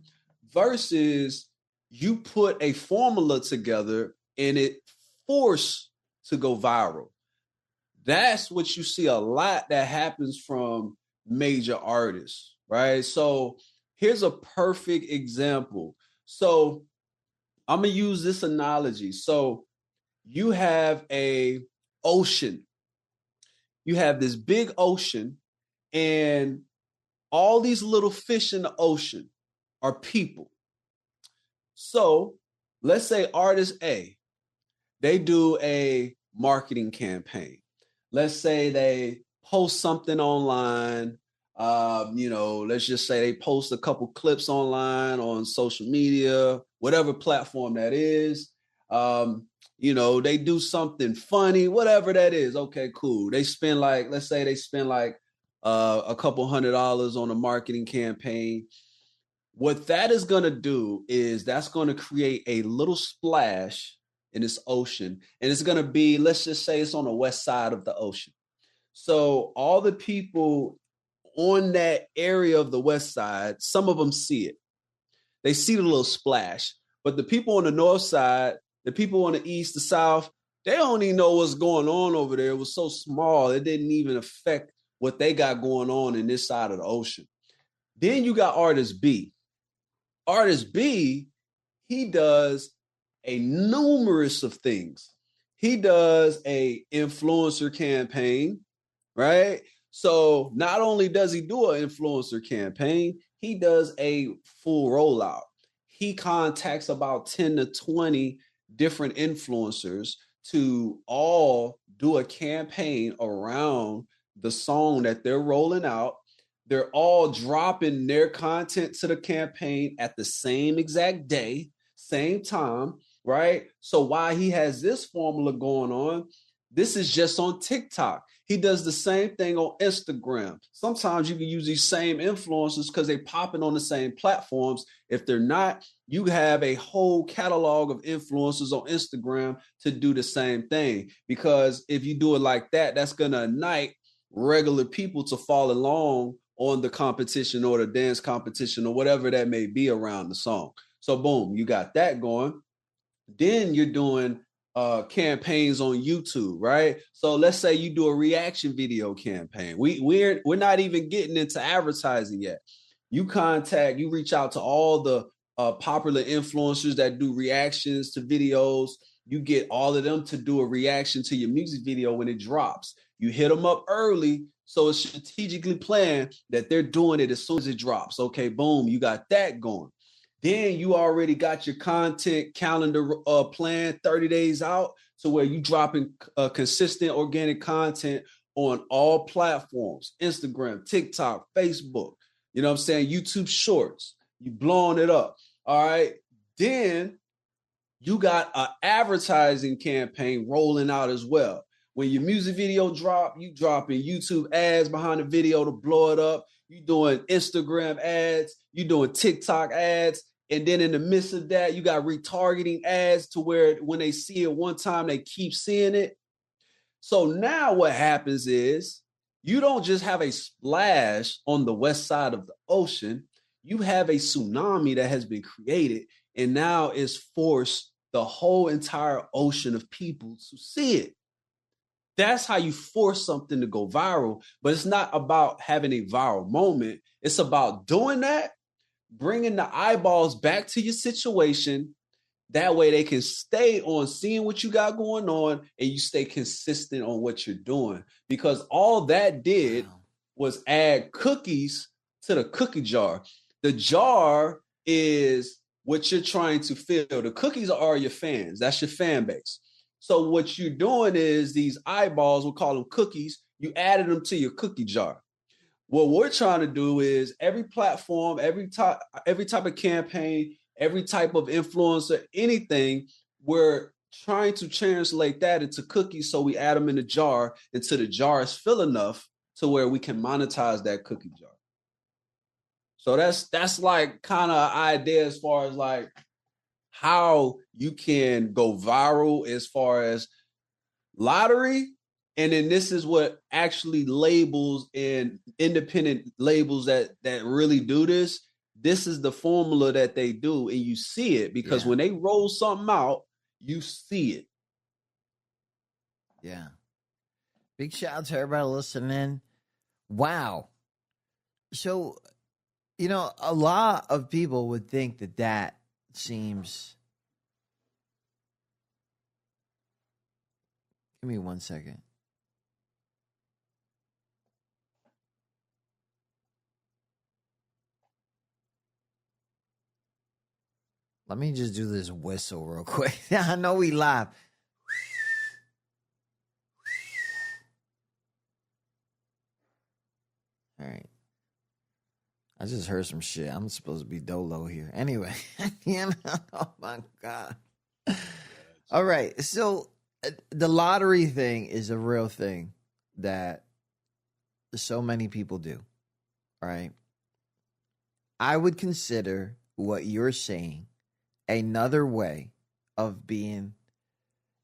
Speaker 5: versus you put a formula together and it forced to go viral. That's what you see a lot that happens from major artists, right? So here's a perfect example. So I'm going to use this analogy. So you have a ocean. You have this big ocean, and all these little fish in the ocean are people. So let's say artist A, they do a marketing campaign. Let's say they post something online. Let's just say they post a couple clips online on social media, whatever platform that is. They do something funny, whatever that is. Okay, cool. Let's say they spend like a couple $100 on a marketing campaign. What that is going to do is that's going to create a little splash in this ocean. And it's going to be, let's just say it's on the west side of the ocean. So all the people on that area of the west side, some of them see it. They see the little splash. But the people on the north side, the people on the east, the south, they don't even know what's going on over there. It was so small, it didn't even affect what they got going on in this side of the ocean. Then you got artist B. Artist B, he does a numerous of things. He does a influencer campaign, right? So not only does he do an influencer campaign, he does a full rollout. He contacts about 10 to 20 different influencers to all do a campaign around the song that they're rolling out. They're all dropping their content to the campaign at the same exact day, same time, right? So while he has this formula going on, this is just on TikTok. He does the same thing on Instagram. Sometimes you can use these same influencers because they're popping on the same platforms. If they're not, you have a whole catalog of influencers on Instagram to do the same thing. Because if you do it like that, that's going to ignite regular people to follow along on the competition or the dance competition or whatever that may be around the song. So boom, you got that going. Then you're doing campaigns on YouTube, right? So let's say you do a reaction video campaign. We're not even getting into advertising yet. You reach out to all the popular influencers that do reactions to videos. You get all of them to do a reaction to your music video when it drops. You hit them up early, so it's strategically planned that they're doing it as soon as it drops. Okay, boom, you got that going. Then you already got your content calendar planned 30 days out to where you dropping consistent organic content on all platforms, Instagram, TikTok, Facebook, you know what I'm saying? YouTube Shorts, you blowing it up. All right. Then you got an advertising campaign rolling out as well. When your music video drop, you dropping YouTube ads behind the video to blow it up. You doing Instagram ads, you doing TikTok ads. And then in the midst of that, you got retargeting ads to where when they see it one time, they keep seeing it. So now what happens is you don't just have a splash on the west side of the ocean. You have a tsunami that has been created and now it's forced the whole entire ocean of people to see it. That's how you force something to go viral. But it's not about having a viral moment. It's about doing that, bringing the eyeballs back to your situation. That way they can stay on seeing what you got going on and you stay consistent on what you're doing. Because all that did was add cookies to the cookie jar. The jar is what you're trying to fill. The cookies are your fans. That's your fan base. So what you're doing is these eyeballs, we'll call them cookies, you added them to your cookie jar. What we're trying to do is every platform, every type of campaign, every type of influencer, anything, we're trying to translate that into cookies so we add them in the jar until the jar is full enough to where we can monetize that cookie jar. So that's like kind of idea as far as like how you can go viral as far as lottery. And then this is what actually labels and independent labels that really do this. This is the formula that they do. And you see it because when they roll something out, you see it.
Speaker 4: Yeah. Big shout out to everybody listening. Wow. So, You know, a lot of people would think that seems. Give me 1 second. Let me just do this whistle real quick. I know we live. All right. I just heard some shit. I'm supposed to be dolo here. Anyway, oh my God. All right. So the lottery thing is a real thing that so many people do. Right. I would consider what you're saying another way of being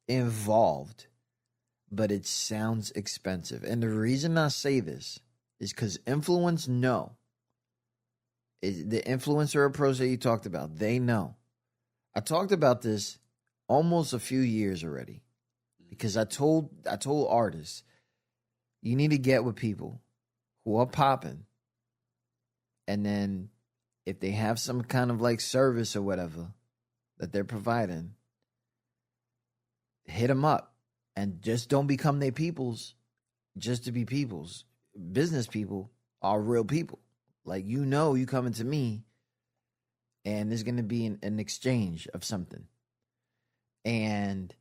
Speaker 4: involved, but it sounds expensive. And the reason I say this is because influence know. The influencer approach that you talked about, they know. I talked about this almost a few years already because I told artists, you need to get with people who are popping, and then if they have some kind of like service or whatever that they're providing, hit them up and just don't become their peoples just to be peoples. Business people are real people. Like, you coming to me and there's going to be an exchange of something. And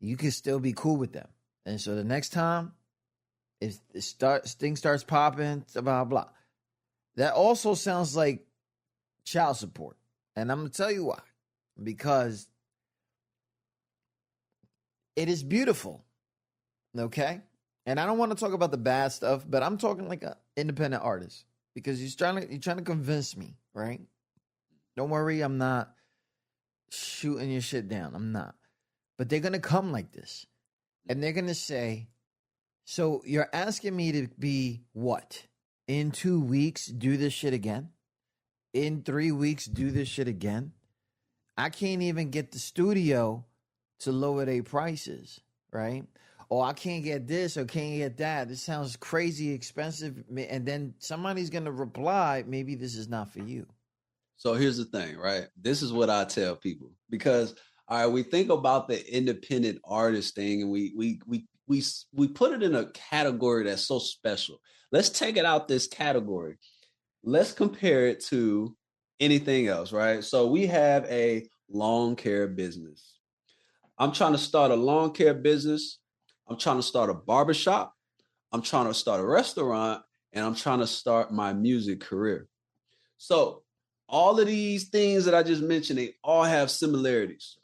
Speaker 4: you can still be cool with them. And so the next time if things starts popping, blah, blah. That also sounds like child support. And I'm going to tell you why. Because it is beautiful. Okay? And I don't want to talk about the bad stuff, but I'm talking like an independent artist. Because you're trying to convince me, right? Don't worry, I'm not shooting your shit down. I'm not. But they're going to come like this. And they're going to say, so you're asking me to be what? In 2 weeks, do this shit again? In 3 weeks, do this shit again? I can't even get the studio to lower their prices, right? Or I can't get this or can't get that. This sounds crazy expensive. And then somebody's going to reply, maybe this is not for you.
Speaker 5: So here's the thing, right? This is what I tell people. Because, all right, we think about the independent artist thing and we put it in a category that's so special. Let's take it out this category. Let's compare it to anything else, right? So we have a lawn care business. I'm trying to start a lawn care business. I'm trying to start a barbershop. I'm trying to start a restaurant, and I'm trying to start my music career. So all of these things that I just mentioned, they all have similarities.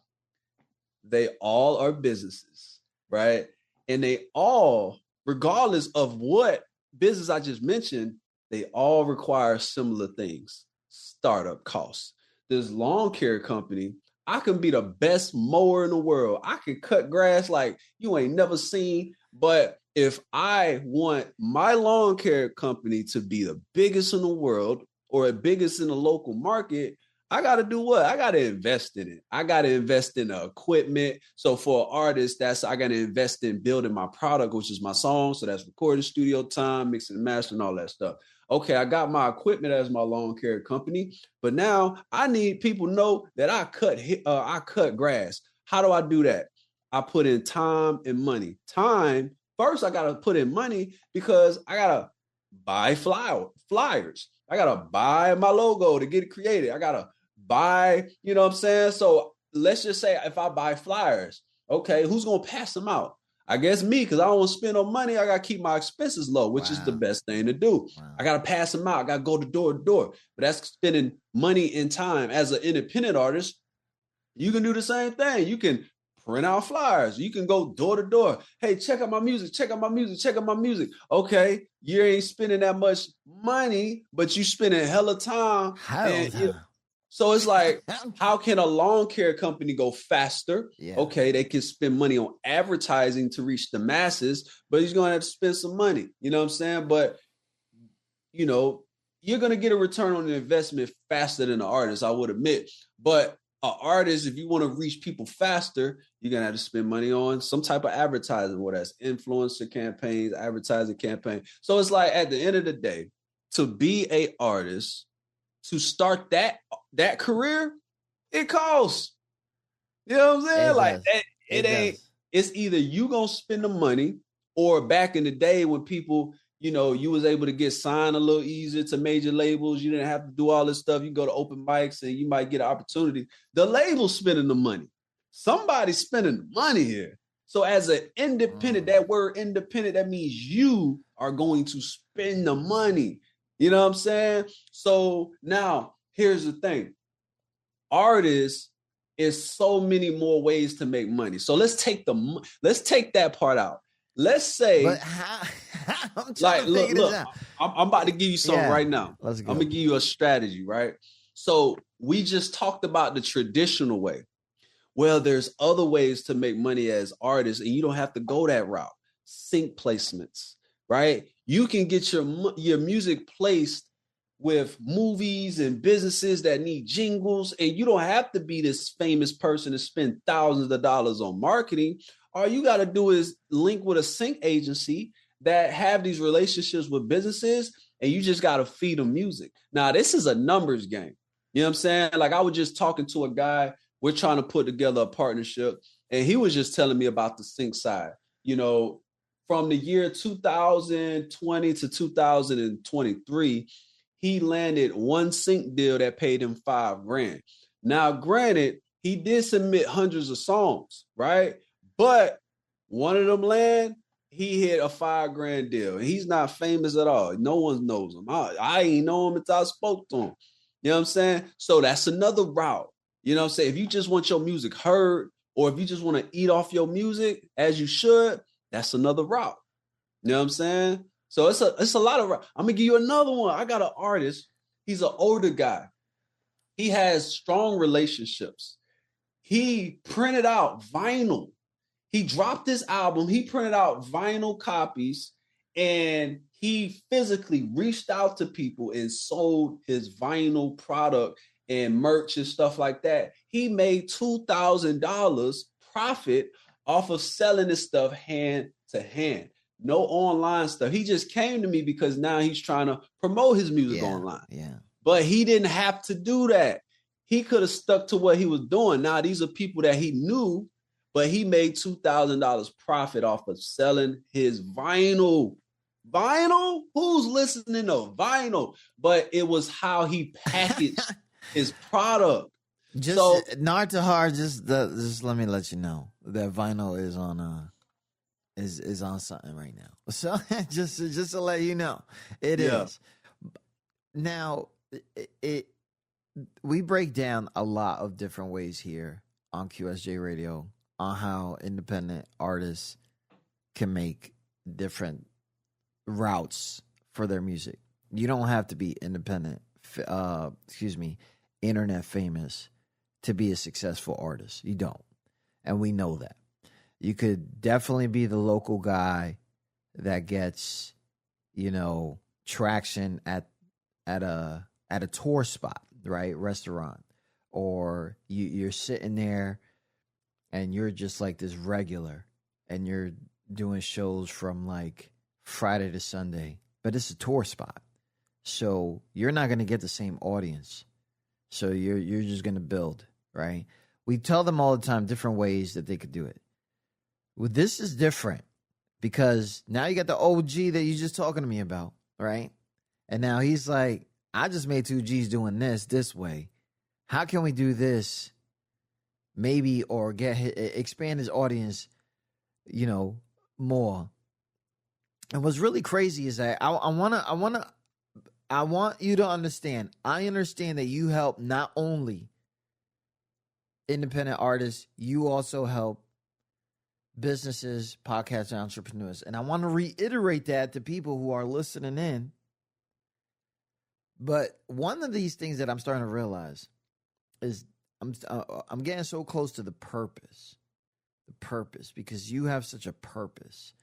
Speaker 5: They all are businesses, right? And they all, regardless of what business I just mentioned, they all require similar things. Startup costs. This lawn care company, I can be the best mower in the world. I can cut grass like you ain't never seen. But if I want my lawn care company to be the biggest in the world or the biggest in the local market, I got to do what? I got to invest in it. I got to invest in the equipment. So for an artist, I got to invest in building my product, which is my song. So that's recording studio time, mixing and mastering, all that stuff. Okay, I got my equipment as my lawn care company, but now I need people to know that I cut grass. How do I do that? I put in time and money. Time, first I got to put in money because I got to buy flyers. I got to buy my logo to get it created. I got to buy, you know what I'm saying? So let's just say if I buy flyers, okay, who's going to pass them out? I guess me, because I don't want to spend no money. I got to keep my expenses low, which is the best thing to do. Wow. I got to pass them out. I got to go door to door. But that's spending money and time. As an independent artist, you can do the same thing. You can print out flyers. You can go door to door. Hey, check out my music. Check out my music. Check out my music. Okay, you ain't spending that much money, but you spending hella time. So it's like, how can a lawn care company go faster? Yeah. Okay, they can spend money on advertising to reach the masses, but he's going to have to spend some money. You know what I'm saying? But, you know, you're going to get a return on the investment faster than an artist, I would admit. But an artist, if you want to reach people faster, you're going to have to spend money on some type of advertising, whether that's influencer campaigns, advertising campaign. So it's like, at the end of the day, to be an artist, to start that career, it costs. You know what I'm saying?
Speaker 4: It
Speaker 5: Like
Speaker 4: does.
Speaker 5: that, it ain't.
Speaker 4: does.
Speaker 5: It's either you gonna spend the money, or back in the day when people, you know, you was able to get signed a little easier to major labels. You didn't have to do all this stuff. You go to open mics and you might get an opportunity. The label's spending the money. Somebody's spending the money here. So as an independent, that word independent, that means you are going to spend the money. You know what I'm saying? So now here's the thing. Artists is so many more ways to make money. So let's take that part out. Let's say,
Speaker 4: But how? I'm
Speaker 5: like,
Speaker 4: trying to figure this out.
Speaker 5: I'm about to give you something right now.
Speaker 4: Let's go.
Speaker 5: I'm gonna give you a strategy, right? So we just talked about the traditional way. Well, there's other ways to make money as artists, and you don't have to go that route. Sync placements, right? You can get your music placed with movies and businesses that need jingles, and you don't have to be this famous person to spend thousands of dollars on marketing. All you got to do is link with a sync agency that have these relationships with businesses, and you just got to feed them music. Now, this is a numbers game. You know what I'm saying? Like, I was just talking to a guy. We're trying to put together a partnership, and he was just telling me about the sync side. You know, from the year 2020 to 2023, he landed one sync deal that paid him $5,000. Now, granted, he did submit hundreds of songs, right? But one of them he hit a $5,000 deal, and he's not famous at all. No one knows him. I ain't know him until I spoke to him. You know what I'm saying? So that's another route. You know what I'm saying? If you just want your music heard, or if you just want to eat off your music as you should, that's another route. You know what I'm saying? So it's a lot of routes. I'm gonna give you another one. I got an artist. He's an older guy. He has strong relationships. He printed out vinyl. He dropped this album. He printed out vinyl copies, and he physically reached out to people and sold his vinyl product and merch and stuff like that. He made $2,000 profit off of selling this stuff hand to hand. No online stuff. He just came to me because now he's trying to promote his music online.
Speaker 4: Yeah.
Speaker 5: But he didn't have to do that. He could have stuck to what he was doing. Now, these are people that he knew, but he made $2,000 profit off of selling his vinyl. Vinyl? Who's listening to vinyl? But it was how he packaged his product.
Speaker 4: Just
Speaker 5: so,
Speaker 4: Nard2hard, just let me let you know that vinyl is on is on something right now. So just to let you know, it is. Now we break down a lot of different ways here on QSJ Radio on how independent artists can make different routes for their music. You don't have to be independent, internet famous to be a successful artist. You don't. And we know that. You could definitely be the local guy that gets, traction at a tour spot, right? Restaurant. Or you're sitting there and you're just like this regular and you're doing shows from like Friday to Sunday, but it's a tour spot. So you're not going to get the same audience. So you're just going to build, right? We tell them all the time different ways that they could do it. Well, this is different because now you got the OG that you're just talking to me about, right? And now he's like, I just made 2 G's doing this way. How can we do this maybe or expand his audience, more? And what's really crazy is that I want you to understand. I understand that you help not only independent artists, you also help businesses, podcast entrepreneurs. And I want to reiterate that to people who are listening in. But one of these things that I'm starting to realize is I'm getting so close to the purpose because you have such a purpose.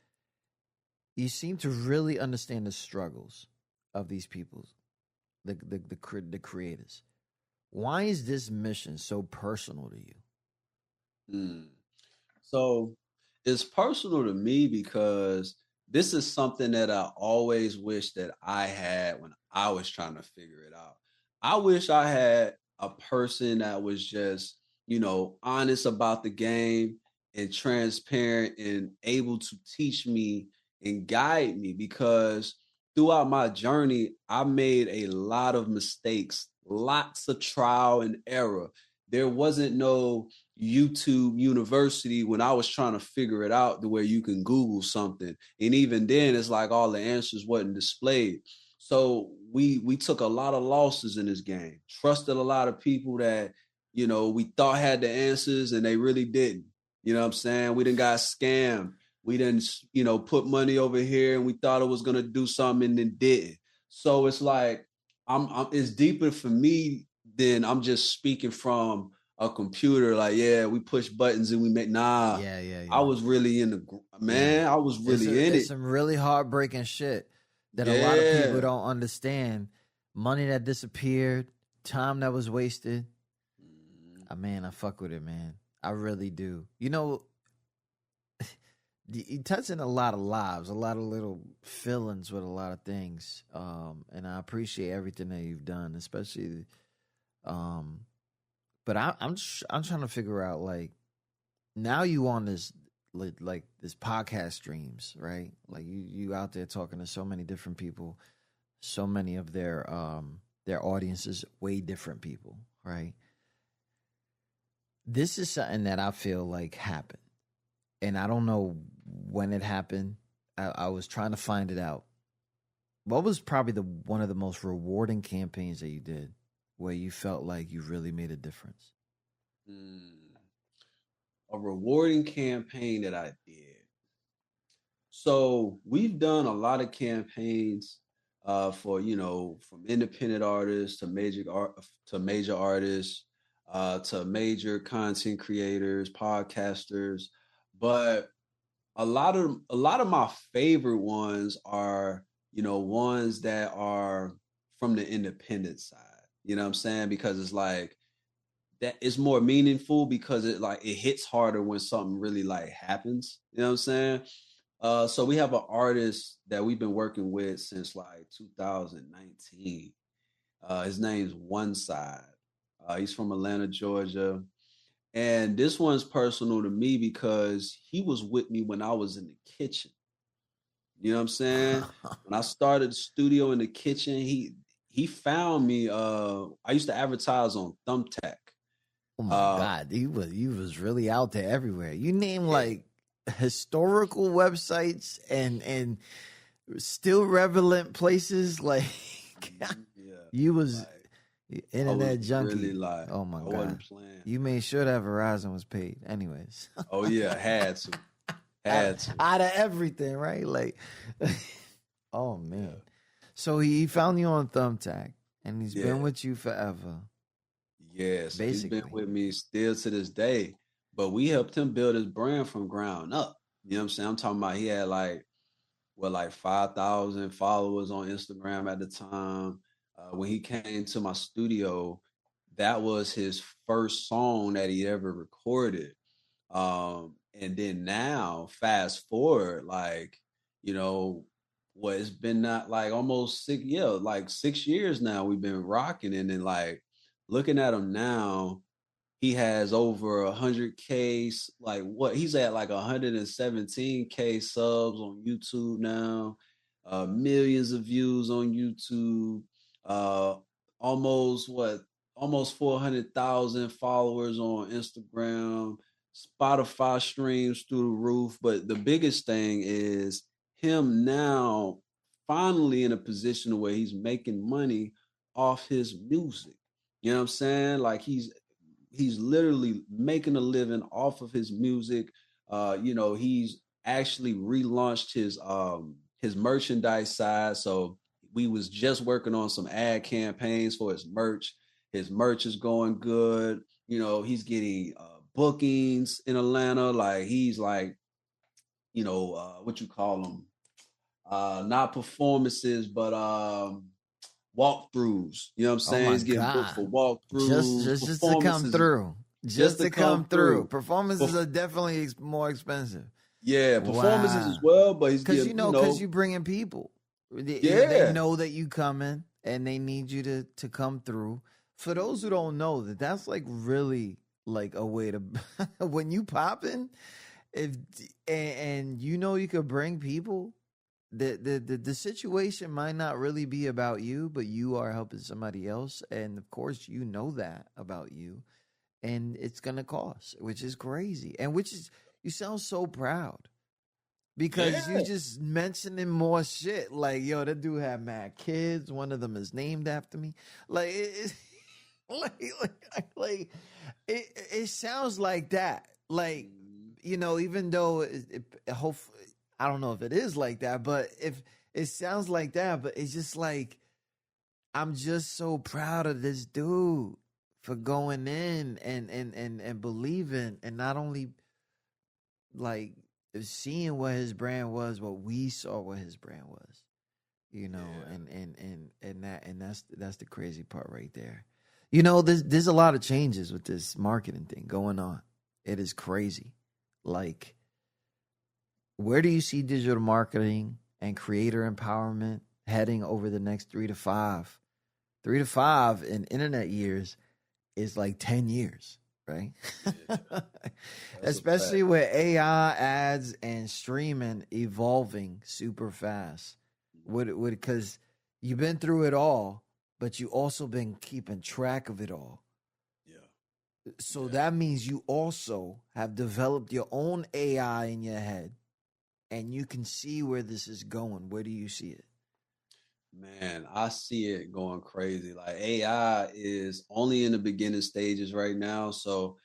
Speaker 4: You seem to really understand the struggles of these people, the creators. Why is this mission so personal to you?
Speaker 5: So it's personal to me because this is something that I always wish that I had when I was trying to figure it out. I wish I had a person that was just, honest about the game and transparent and able to teach me and guide me, because throughout my journey, I made a lot of mistakes, lots of trial and error. There wasn't no YouTube University when I was trying to figure it out the way you can Google something. And even then, it's like all the answers wasn't displayed. So we took a lot of losses in this game, trusted a lot of people that, we thought had the answers and they really didn't. You know what I'm saying? We done got scammed. We didn't, put money over here and we thought it was going to do something and then didn't. So it's like, it's deeper for me than I'm just speaking from a computer. Like, yeah, we push buttons and we make, nah.
Speaker 4: Yeah.
Speaker 5: I was really in I was really in it.
Speaker 4: It's some really heartbreaking shit that a lot of people don't understand. Money that disappeared, time that was wasted. Man, I fuck with it, man. I really do. You touching a lot of lives, a lot of little feelings with a lot of things. And I appreciate everything that you've done, especially. But I'm trying to figure out, like, now you on this like this podcast streams, right? Like you out there talking to so many different people, so many of their audiences, way different people, right? This is something that I feel like happened, and I don't know when it happened. I was trying to find it out. What was probably one of the most rewarding campaigns that you did, where you felt like you really made a difference?
Speaker 5: A rewarding campaign that I did. So we've done a lot of campaigns for, from independent artists to major artists, to major content creators, podcasters. But a lot of my favorite ones are, ones that are from the independent side. You know what I'm saying? Because it's like, that is more meaningful, because it hits harder when something really happens. You know what I'm saying? So we have an artist that we've been working with since 2019. His name's One Side. He's from Atlanta, Georgia. And this one's personal to me because he was with me when I was in the kitchen. You know what I'm saying? When I started the studio in the kitchen, he found me. I used to advertise on Thumbtack.
Speaker 4: Oh my God, you was really out there everywhere. You name historical websites and still relevant places. You was internet junkie. Really oh my God, you made sure that Verizon was paid. Anyways.
Speaker 5: Oh yeah, had to.
Speaker 4: Out of everything, right? Oh man. Yeah. So he found you on Thumbtack, and he's been with you forever.
Speaker 5: Yes, basically. He's been with me still to this day, but we helped him build his brand from ground up. You know what I'm saying? I'm talking about he had 5,000 followers on Instagram at the time. When he came to my studio, that was his first song that he ever recorded. And then now, fast forward, it's been not almost 6 years now we've been rocking, and then looking at him now, he has over 100K, he's at 117K subs on YouTube now, millions of views on YouTube, almost 400,000 followers on Instagram, Spotify streams through the roof. But the biggest thing is him now finally in a position where he's making money off his music. You know what I'm saying? He's literally making a living off of his music. He's actually relaunched his merchandise side. So we was just working on some ad campaigns for his merch. His merch is going good. He's getting bookings in Atlanta. He's what you call them? Not performances, but walkthroughs. You know what I'm saying? He's getting booked for walkthroughs.
Speaker 4: Just to come through. Just to come through. Performances are definitely more expensive.
Speaker 5: Yeah, performances as well, but he's
Speaker 4: because you bring in people. They know that you coming, and they need you to come through. For those who don't know, that's like really like a way to when you popping, and you know you could bring people. The situation might not really be about you, but you are helping somebody else, and of course you know that about you, and it's gonna cost, which is crazy, and which is you sound so proud because you just mentioning more shit. Like, yo, that dude had mad kids. One of them is named after me. Like, it sounds like that. Like, you know, even though hopefully. I don't know if it is like that, but if it sounds like that, but it's just like, I'm just so proud of this dude for going in and believing, and not only like seeing what his brand was, what we saw what his brand was, you know, and that's the crazy part right there. You know, there's a lot of changes with this marketing thing going on. It is crazy. Like, where do you see digital marketing and creator empowerment heading over the next 3 to 5? 3 to 5 in internet years is like 10 years, right? Yeah. Especially with AI ads and streaming evolving super fast. Because you've been through it all, but you also been keeping track of it all. Yeah. So that means you also have developed your own AI in your head. And you can see where this is going. Where do you see it?
Speaker 5: Man, I see it going crazy. Like, AI is only in the beginning stages right now. So,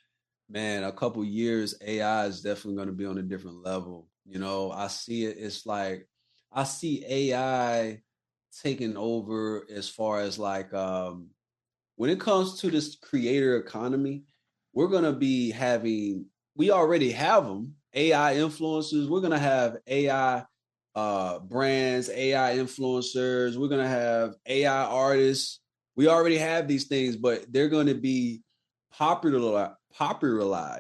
Speaker 5: man, a couple years, AI is definitely going to be on a different level. You know, I see it. It's like, I see AI taking over as far as like, when it comes to this creator economy, we're going to be we already have them. AI influencers. We're gonna have AI brands, AI influencers. We're gonna have AI artists. We already have these things, but they're going to be popularized.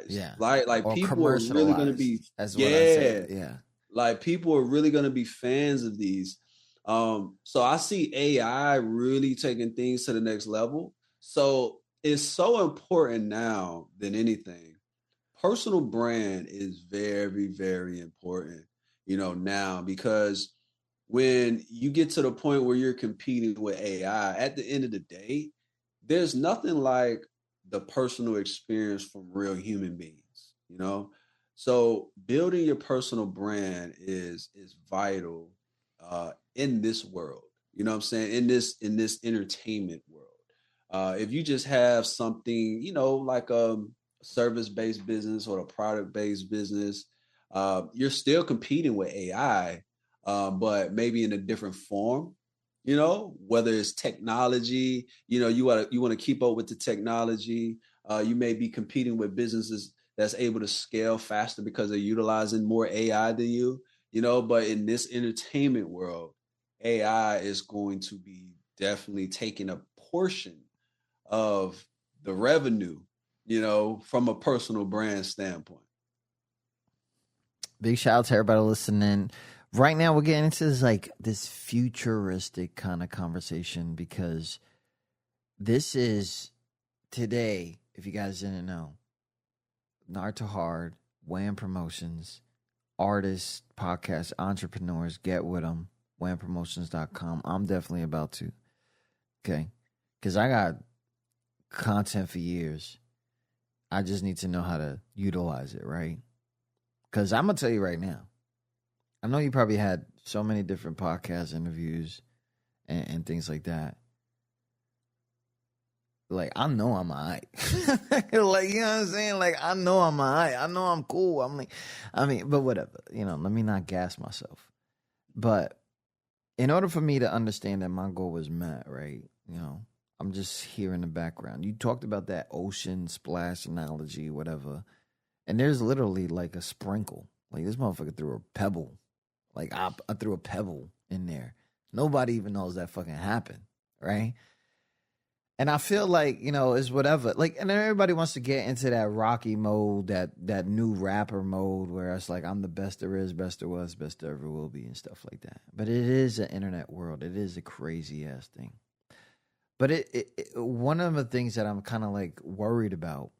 Speaker 4: Yeah,
Speaker 5: like
Speaker 4: or
Speaker 5: people are really going to be.
Speaker 4: As what I said. Yeah,
Speaker 5: like people are really going to be fans of these. So I see AI really taking things to the next level. So it's so important now than anything. Personal brand is very, very important, you know, now, because when you get to the point where you're competing with AI, at the end of the day, there's nothing like the personal experience from real human beings, you know? So building your personal brand is vital in this world, you know what I'm saying? In this entertainment world. If you just have something, you know, like service-based business or a product-based business, you're still competing with AI, but maybe in a different form. You know, whether it's technology, you know, you want to keep up with the technology. You may be competing with businesses that's able to scale faster because they're utilizing more AI than you. You know, but in this entertainment world, AI is going to be definitely taking a portion of the revenue, you know, from a personal brand standpoint.
Speaker 4: Big shout out to everybody listening. Right now, we're getting into this futuristic kind of conversation, because this is today, if you guys didn't know, Nard2hard, Wham Promotions, artists, podcasts, entrepreneurs, get with them, whampromotions.com. I'm definitely about to, okay? Because I got content for years. I just need to know how to utilize it, right? Because I'm going to tell you right now, I know you probably had so many different podcast interviews and things like that. Like, I know I'm all right. Like, you know what I'm saying? Like, I know I'm all right. I know I'm cool. But whatever. You know, let me not gas myself. But in order for me to understand that my goal was met, right, you know, I'm just here in the background. You talked about that ocean splash analogy, whatever. And there's literally like a sprinkle. Like, this motherfucker threw a pebble. Like, I threw a pebble in there. Nobody even knows that fucking happened, right? And I feel like, you know, it's whatever. Like, and then everybody wants to get into that Rocky mode, that new rapper mode where it's like, I'm the best there is, best there was, best there ever will be, and stuff like that. But it is an internet world. It is a crazy ass thing. But one of the things that I'm kind of like worried about,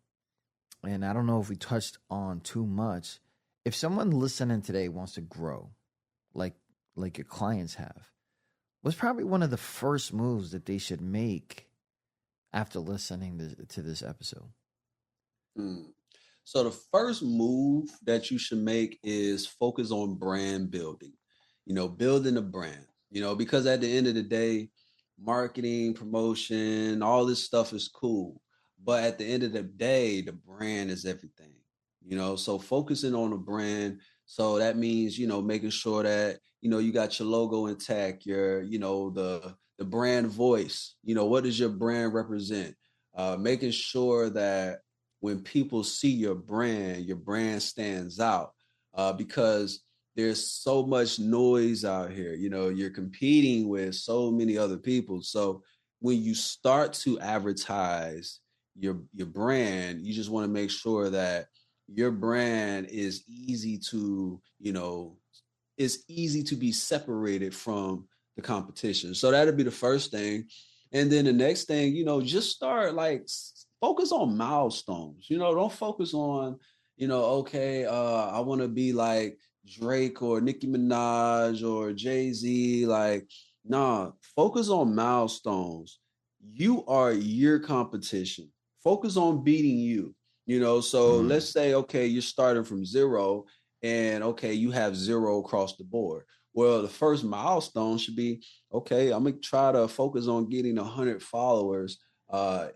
Speaker 4: and I don't know if we touched on too much, if someone listening today wants to grow, like your clients have, what's probably one of the first moves that they should make after listening to this episode?
Speaker 5: So the first move that you should make is focus on brand building, building a brand, because at the end of the day, marketing, promotion, all this stuff is cool. But at the end of the day, the brand is everything, so focusing on the brand. So that means, making sure that, you got your logo intact, your, the brand voice, what does your brand represent? Making sure that when people see your brand stands out, because there's so much noise out here. You're competing with so many other people. So when you start to advertise your brand, you just want to make sure that your brand is easy to, be separated from the competition. So that'll be the first thing. And then the next thing, just start focus on milestones. Don't focus on, okay, I want to be like Drake or Nicki Minaj or Jay-Z. Focus on milestones. You are your competition. Focus on beating you. So let's say, okay, you're starting from zero and okay, you have zero across the board. Well, the first milestone should be, okay, I'm going to try to focus on getting 100 followers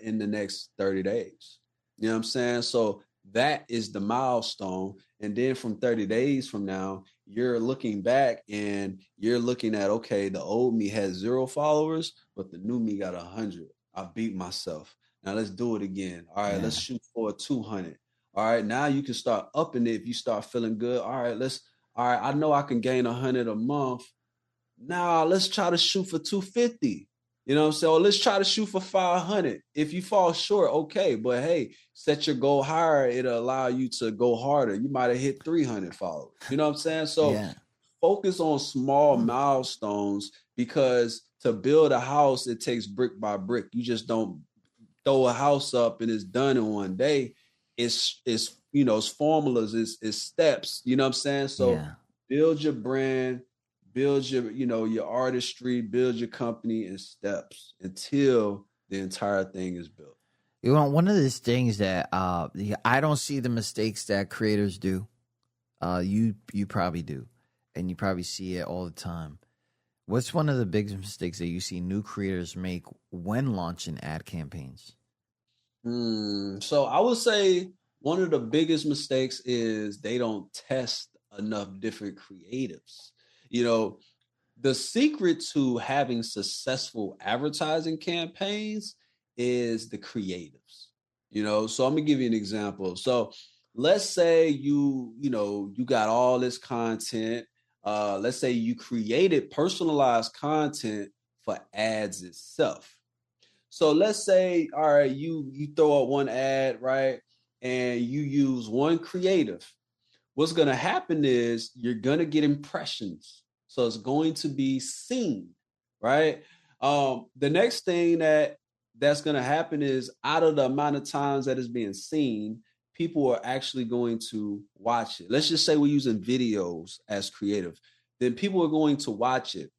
Speaker 5: in the next 30 days. You know what I'm saying? So that is the milestone. And then from 30 days from now, you're looking back and you're looking at, okay, the old me has 0 followers, but the new me got 100. I beat myself. Now let's do it again. All right, let's shoot for 200. All right, now you can start upping it if you start feeling good. All right, I know I can gain 100 a month. Now let's try to shoot for 250. You know what I'm saying? Or let's try to shoot for 500. If you fall short, okay. But hey, set your goal higher. It'll allow you to go harder. You might have hit 300 followers. You know what I'm saying? So focus on small milestones, because to build a house, it takes brick by brick. You just don't throw a house up and it's done in one day. It's formulas, it's steps. You know what I'm saying? So build your brand, build your, your artistry, build your company in steps until the entire thing is built.
Speaker 4: One of these things that I don't see the mistakes that creators do. You probably do, and you probably see it all the time. What's one of the biggest mistakes that you see new creators make when launching ad campaigns?
Speaker 5: So I would say one of the biggest mistakes is they don't test enough different creatives. The secret to having successful advertising campaigns is the creatives. So I'm gonna give you an example. So let's say you got all this content. Let's say you created personalized content for ads itself. So let's say, all right, you throw out one ad, right? And you use one creative. What's going to happen is you're going to get impressions. So it's going to be seen, right? The next thing that's going to happen is, out of the amount of times that it's being seen, people are actually going to watch it. Let's just say we're using videos as creative. Then people are going to watch it.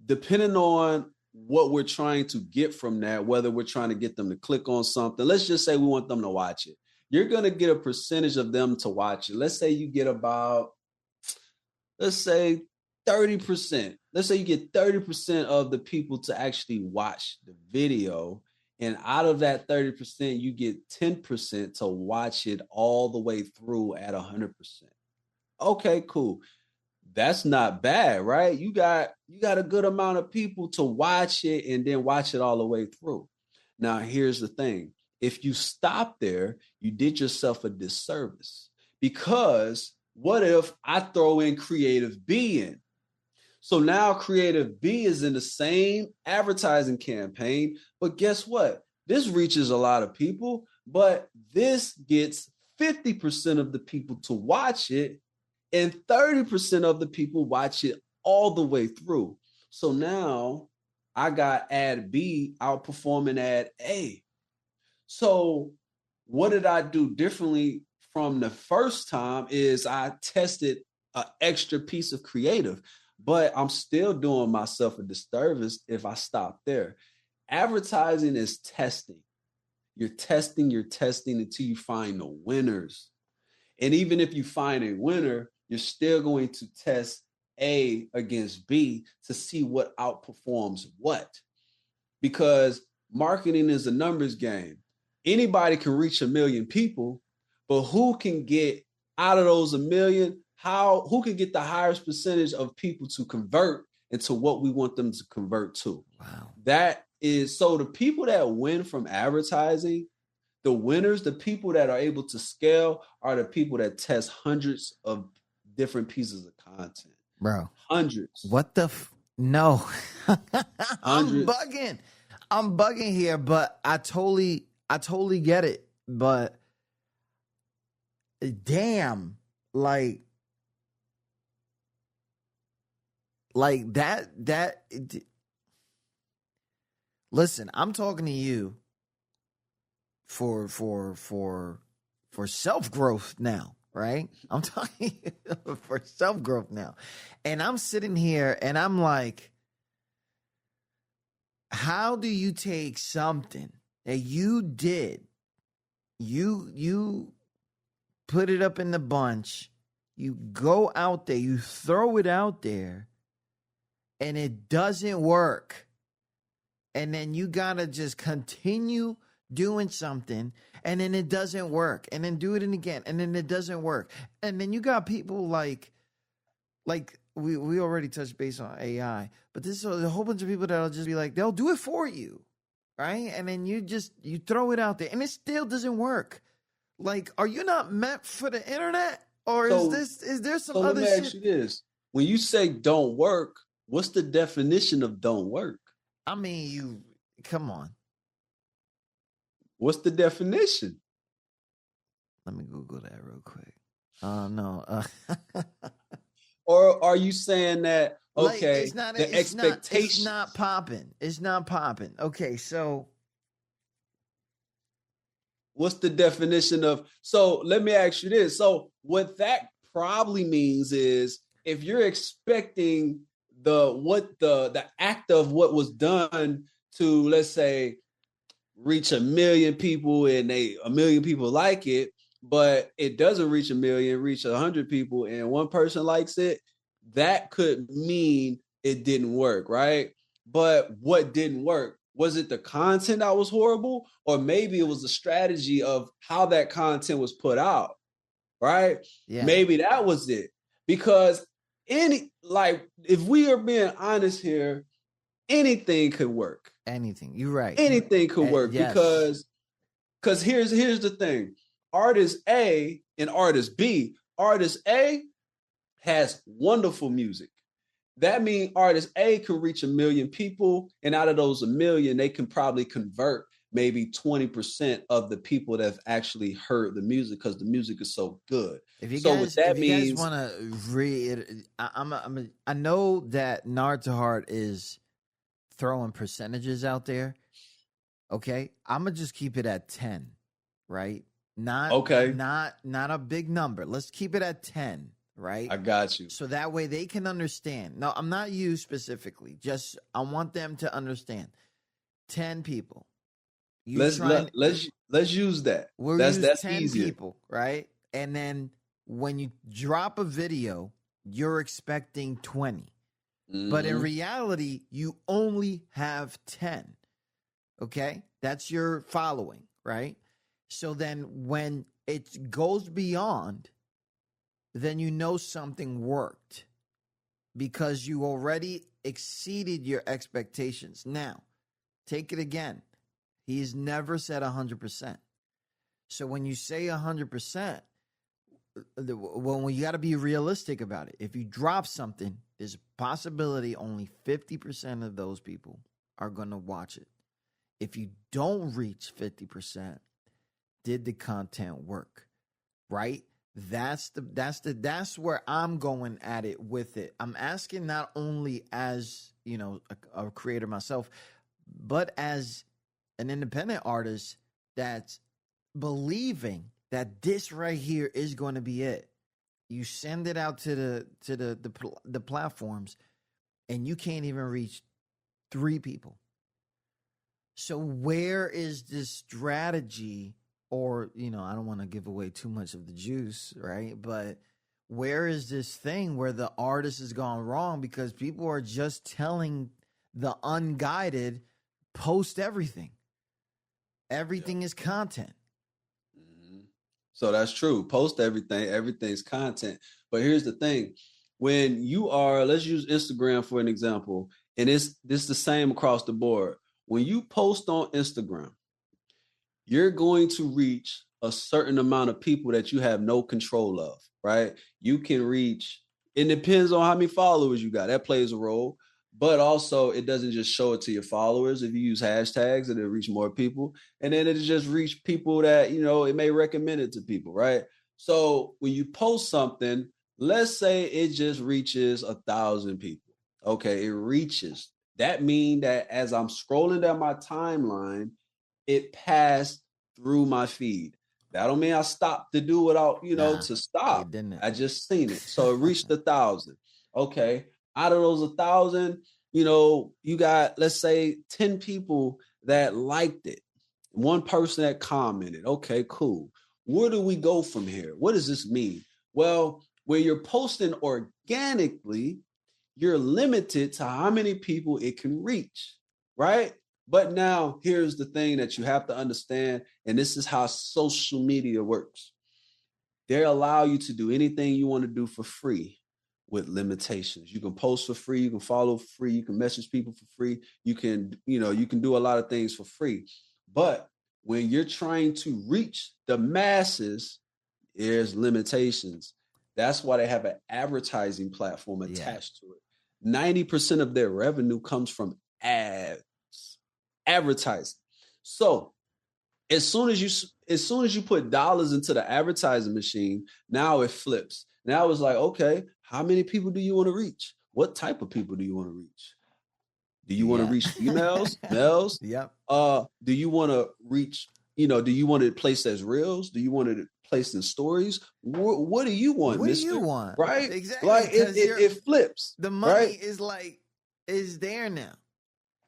Speaker 5: Depending on what we're trying to get from that, whether we're trying to get them to click on something, let's just say we want them to watch it. You're going to get a percentage of them to watch it. Let's say you get about, 30%. Let's say you get 30% of the people to actually watch the video. And out of that 30%, you get 10% to watch it all the way through at 100%. Okay, cool. That's not bad, right? You got a good amount of people to watch it and then watch it all the way through. Now, here's the thing. If you stop there, you did yourself a disservice, because what if I throw in Creative B in? So now Creative B is in the same advertising campaign, but guess what? This reaches a lot of people, but this gets 50% of the people to watch it, and 30% of the people watch it all the way through. So now I got ad B outperforming ad A. So what did I do differently from the first time is I tested an extra piece of creative, but I'm still doing myself a disservice if I stop there. Advertising is testing. You're testing until you find the winners. And even if you find a winner, you're still going to test A against B to see what outperforms what. Because marketing is a numbers game. Anybody can reach 1 million people, but who can get out of those 1 million? Who can get the highest percentage of people to convert into what we want them to convert to?
Speaker 4: Wow.
Speaker 5: That is, so the people that win from advertising, the winners, the people that are able to scale are the people that test hundreds of different pieces of content.
Speaker 4: Bro.
Speaker 5: Hundreds.
Speaker 4: What the no.
Speaker 5: Hundreds.
Speaker 4: I'm bugging here, but I totally get it. But damn, like that listen, I'm talking to you for self-growth now, right? I'm talking for self-growth now. And I'm sitting here and I'm like, how do you take something that you did, you put it up in the bunch, you go out there, you throw it out there, and it doesn't work. And then you gotta just continue doing something, and then it doesn't work, and then do it again, and then it doesn't work. And then you got people like we already touched base on AI, but this is a whole bunch of people that'll just be like, they'll do it for you, right? And then you throw it out there, and it still doesn't work. Like, are you not meant for the internet, or is there some other shit?
Speaker 5: Let me ask you this: when you say "don't work," what's the definition of "don't work"?
Speaker 4: I mean, come on.
Speaker 5: What's the definition?
Speaker 4: Let me Google that real quick. No.
Speaker 5: Or are you saying that, okay,
Speaker 4: it's not,
Speaker 5: the expectation?
Speaker 4: It's not popping. It's not popping. Okay, so.
Speaker 5: What's the definition of, so let me ask you this. So what that probably means is if you're expecting the act of what was done to, let's say, reach 1 million people and 1 million people like it, but it doesn't reach 1 million, reach 100 people and one person likes it, that could mean it didn't work, right? But what didn't work? Was it the content that was horrible? Or maybe it was the strategy of how that content was put out, right?
Speaker 4: Yeah.
Speaker 5: Maybe that was it. Because if we are being honest here, anything could work.
Speaker 4: Anything. You're right.
Speaker 5: Anything could work.
Speaker 4: Yes.
Speaker 5: Because here's the thing. Artist A and artist B. Artist A has wonderful music. That means artist A can reach 1 million people, and out of those 1 million, they can probably convert maybe 20% of the people that have actually heard the music because the music is so good.
Speaker 4: If you guys want to read, I know that Nard2hard is throwing percentages out there. Okay, I'm gonna just keep it at 10, right? Not a big number. Let's keep it at 10. Right?
Speaker 5: I got you.
Speaker 4: So that way they can understand. No, I'm not you specifically. Just I want them to understand. 10 people.
Speaker 5: Let's use that. That's
Speaker 4: 10
Speaker 5: easier.
Speaker 4: people, right? And then when you drop a video, you're expecting 20. Mm-hmm. But in reality, you only have 10. Okay? That's your following, right? So then when it goes beyond, then you know something worked because you already exceeded your expectations. Now, take it again. He's never said 100%. So when you say 100%, well, you got to be realistic about it. If you drop something, there's a possibility only 50% of those people are going to watch it. If you don't reach 50%, did the content work? Right? That's where I'm going at it with it. I'm asking not only as a creator myself, but as an independent artist that's believing that this right here is going to be it. You send it out to the platforms, and you can't even reach 3 people. So where is this strategy? Or, I don't want to give away too much of the juice, right? But where is this thing where the artist has gone wrong because people are just telling the unguided, post everything. Everything is content.
Speaker 5: Mm-hmm. So that's true. Post everything. Everything's content. But here's the thing. When you are, let's use Instagram for an example, and this the same across the board. When you post on Instagram, you're going to reach a certain amount of people that you have no control of, right? You can reach, it depends on how many followers you got. That plays a role. But also, it doesn't just show it to your followers. If you use hashtags, it'll reach more people. And then it'll just reach people that, it may recommend it to people, right? So when you post something, let's say it just reaches 1,000 people. Okay, it reaches. That means that as I'm scrolling down my timeline, it passed through my feed. That don't mean I stopped to do without, to stop. I just seen it. So it reached 1,000. Okay. Out of those 1,000, you got, let's say 10 people that liked it. One person that commented. Okay, cool. Where do we go from here? What does this mean? Well, when you're posting organically, you're limited to how many people it can reach, right? But now here's the thing that you have to understand, and this is how social media works. They allow you to do anything you want to do for free with limitations. You can post for free, you can follow for free, you can message people for free, you can do a lot of things for free. But when you're trying to reach the masses, there's limitations. That's why they have an advertising platform attached to it. 90% of their revenue comes from advertising. So as soon as you put dollars into the advertising machine, now it flips. Now it's like, okay, how many people do you want to reach? What type of people do you want to reach? Do you want to reach females, males?
Speaker 4: Yep.
Speaker 5: Do you want to reach, do you want it placed as reels? Do you want it placed in stories? What do you want,
Speaker 4: What
Speaker 5: mister?
Speaker 4: do you want?
Speaker 5: Right?
Speaker 4: Exactly.
Speaker 5: Like it flips.
Speaker 4: The money
Speaker 5: right?
Speaker 4: is there now.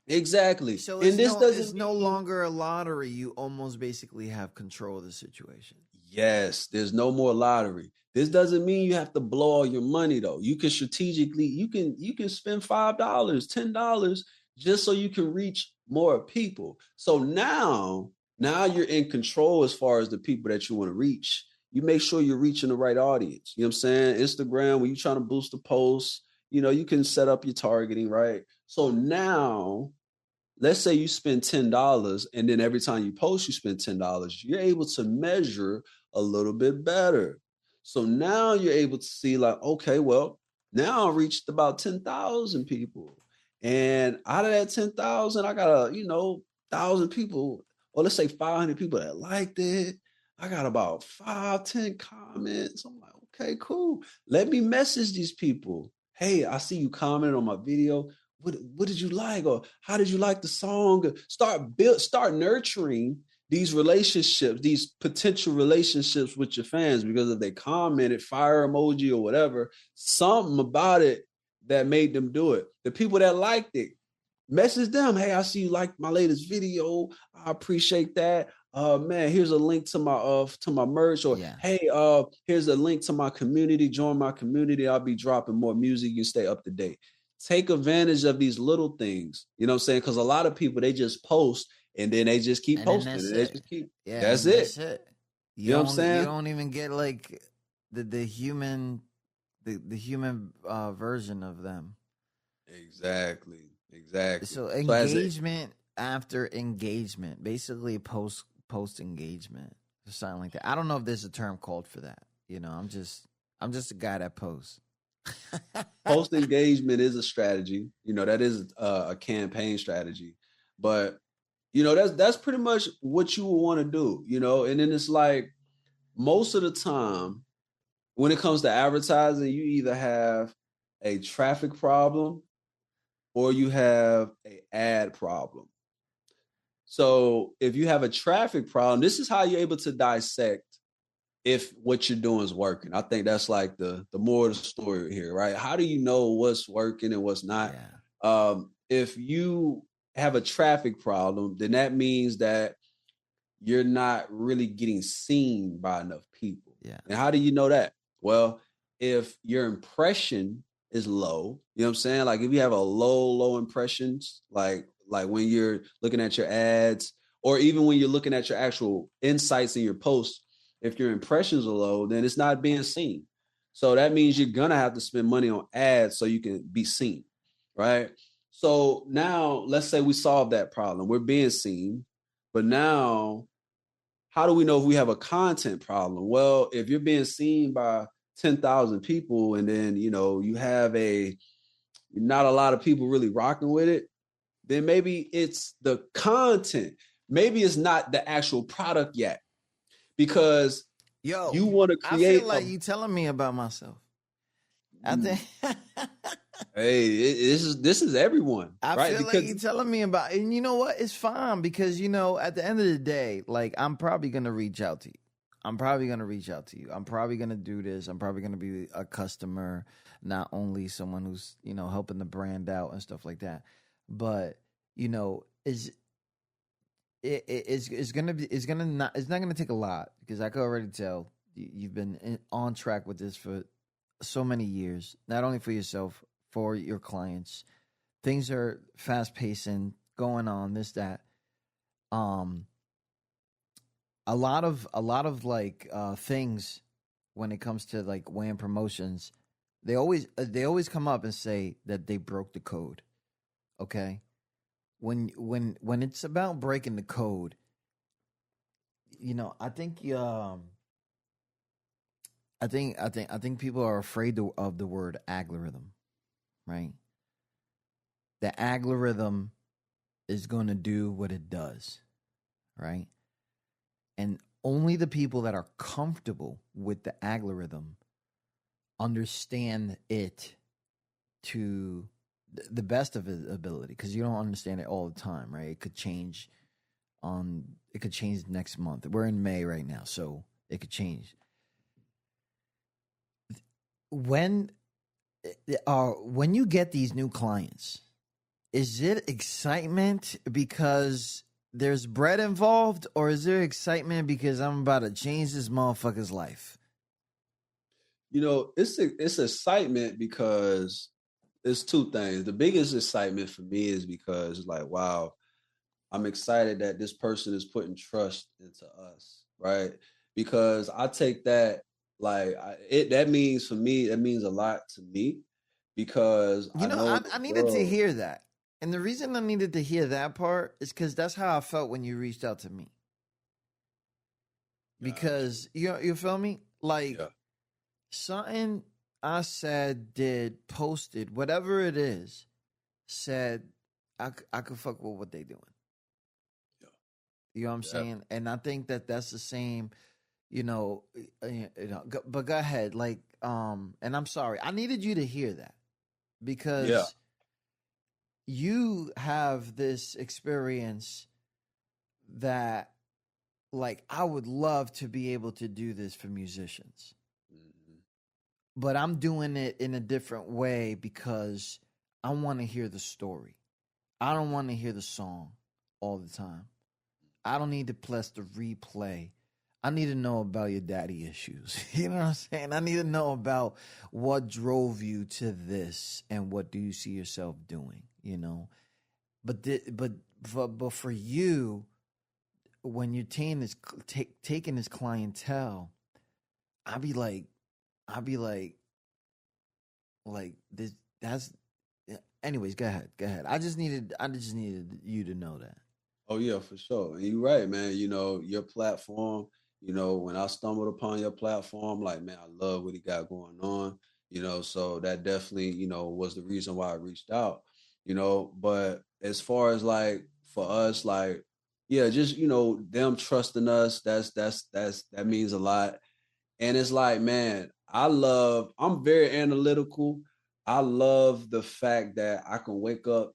Speaker 5: Exactly.
Speaker 4: So
Speaker 5: it's
Speaker 4: no longer a lottery. You almost basically have control of the situation.
Speaker 5: Yes, there's no more lottery. This doesn't mean you have to blow all your money though. You can strategically, you can spend $5, $10 just so you can reach more people. So now you're in control as far as the people that you want to reach. You make sure you're reaching the right audience. You know what I'm saying? Instagram, when you're trying to boost a post, you can set up your targeting, right? So now, let's say you spend $10 and then every time you post, you spend $10. You're able to measure a little bit better. So now you're able to see like, okay, well, now I reached about 10,000 people. And out of that 10,000, I got 1,000 people, or let's say 500 people that liked it. I got about 5-10 comments. I'm like, okay, cool. Let me message these people. Hey, I see you commented on my video. What did you like? Or how did you like the song? Start nurturing these relationships, these potential relationships with your fans, because if they commented fire emoji or whatever, something about it that made them do it. The people that liked it, message them. Hey, I see you liked my latest video. I appreciate that. Man, here's a link to my merch, or hey, here's a link to my community. Join my community. I'll be dropping more music. You stay up to date. Take advantage of these little things. You know what I'm saying? Because a lot of people, they just post and then they just keep posting. That's it. You know what I'm saying?
Speaker 4: You don't even get like the human version of them.
Speaker 5: Exactly.
Speaker 4: So engagement after engagement, basically post engagement or something like that. I don't know if there's a term called for that. I'm just a guy that posts.
Speaker 5: Post engagement is a strategy. That is a campaign strategy. But that's pretty much what you will want to do. And then it's like most of the time when it comes to advertising, you either have a traffic problem or you have an ad problem. So if you have a traffic problem, this is how you're able to dissect if what you're doing is working. I think that's like the more of the story here, right? How do you know what's working and what's not?
Speaker 4: Yeah.
Speaker 5: If you have a traffic problem, then that means that you're not really getting seen by enough people.
Speaker 4: Yeah.
Speaker 5: And how do you know that? Well, if your impression is low, you know what I'm saying? Like if you have a low impressions, like when you're looking at your ads, or even when you're looking at your actual insights in your posts, if your impressions are low, then it's not being seen. So that means you're gonna have to spend money on ads so you can be seen, right? So now let's say we solve that problem. We're being seen, but now how do we know if we have a content problem? Well, if you're being seen by 10,000 people and then, you have not a lot of people really rocking with it, then maybe it's the content. Maybe it's not the actual product yet, because you want to create.
Speaker 4: I feel like you telling me about myself. I think.
Speaker 5: Hey, this is everyone.
Speaker 4: I
Speaker 5: right?
Speaker 4: feel like you're telling me about, and you know what? It's fine because at the end of the day, like I'm probably gonna reach out to you. I'm probably gonna do this. I'm probably gonna be a customer, not only someone who's helping the brand out and stuff like that. But it's not gonna take a lot, because I could already tell you've been on track with this for so many years, not only for yourself, for your clients. Things are fast pacing, going on, this, that. A lot of like things when it comes to like WAM promotions, they always come up and say that they broke the code. Okay? When it's about breaking the code, I think I think people are afraid of the word algorithm, right? The algorithm is going to do what it does, right? And only the people that are comfortable with the algorithm understand it to the best of its ability, because you don't understand it all the time, right? It could change next month. We're in May right now, so it could change. When you get these new clients, is it excitement because there's bread involved, or is there excitement because I'm about to change this motherfucker's life?
Speaker 5: It's excitement because it's two things. The biggest excitement for me is because it's like, wow, I'm excited that this person is putting trust into us, right? Because I take that that means, for me, that means a lot to me, because
Speaker 4: I needed to hear that. And the reason I needed to hear that part is because that's how I felt when you reached out to me. Because you feel me? Like something I said, did, posted, whatever it is, said I could fuck with what they doing. Yeah. You know what I'm saying? And I think that's the same, but go ahead. Like, and I'm sorry. I needed you to hear that, because you have this experience that, like, I would love to be able to do this for musicians. Mm-hmm. But I'm doing it in a different way because I want to hear the story. I don't want to hear the song all the time. I don't need to press the replay. I need to know about your daddy issues. You know what I'm saying? I need to know about what drove you to this and what do you see yourself doing, But for you, when you're taking this clientele, I'd be like this. That's, anyways. Go ahead. I just needed you to know that.
Speaker 5: Oh yeah, for sure. And you're right, man. Your platform. When I stumbled upon your platform, like, man, I love what he got going on. So that definitely, was the reason why I reached out. But as far as like for us, like, yeah, just them trusting us, that means a lot. And it's like, man, I'm very analytical. I love the fact that I can wake up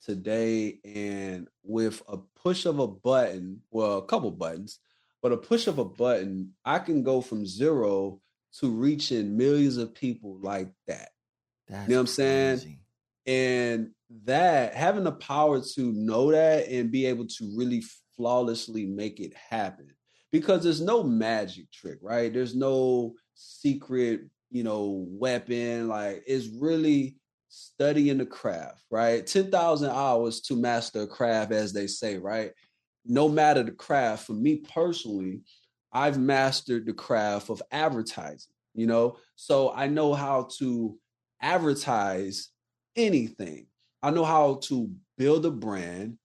Speaker 5: today and with a push of a button, well, a couple buttons, but a push of a button, I can go from zero to reaching millions of people like that.
Speaker 4: That's
Speaker 5: You know what I'm saying?
Speaker 4: crazy.
Speaker 5: And that having the power to know that and be able to really flawlessly make it happen, because there's no magic trick, right? There's no secret, weapon. Like, it's really studying the craft, right? 10,000 hours to master a craft, as they say, right? No matter the craft, for me personally, I've mastered the craft of advertising, so I know how to advertise anything. I know how to build a brand,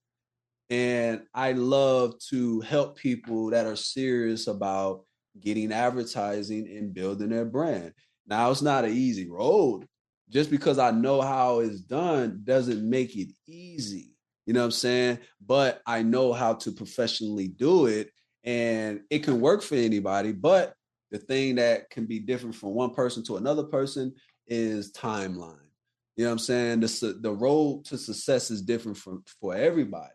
Speaker 5: and I love to help people that are serious about getting advertising and building their brand. Now, it's not an easy road. Just because I know how it's done doesn't make it easy. You know what I'm saying? But I know how to professionally do it, and it can work for anybody. But the thing that can be different from one person to another person is timeline. You know what I'm saying? The road to success is different for everybody.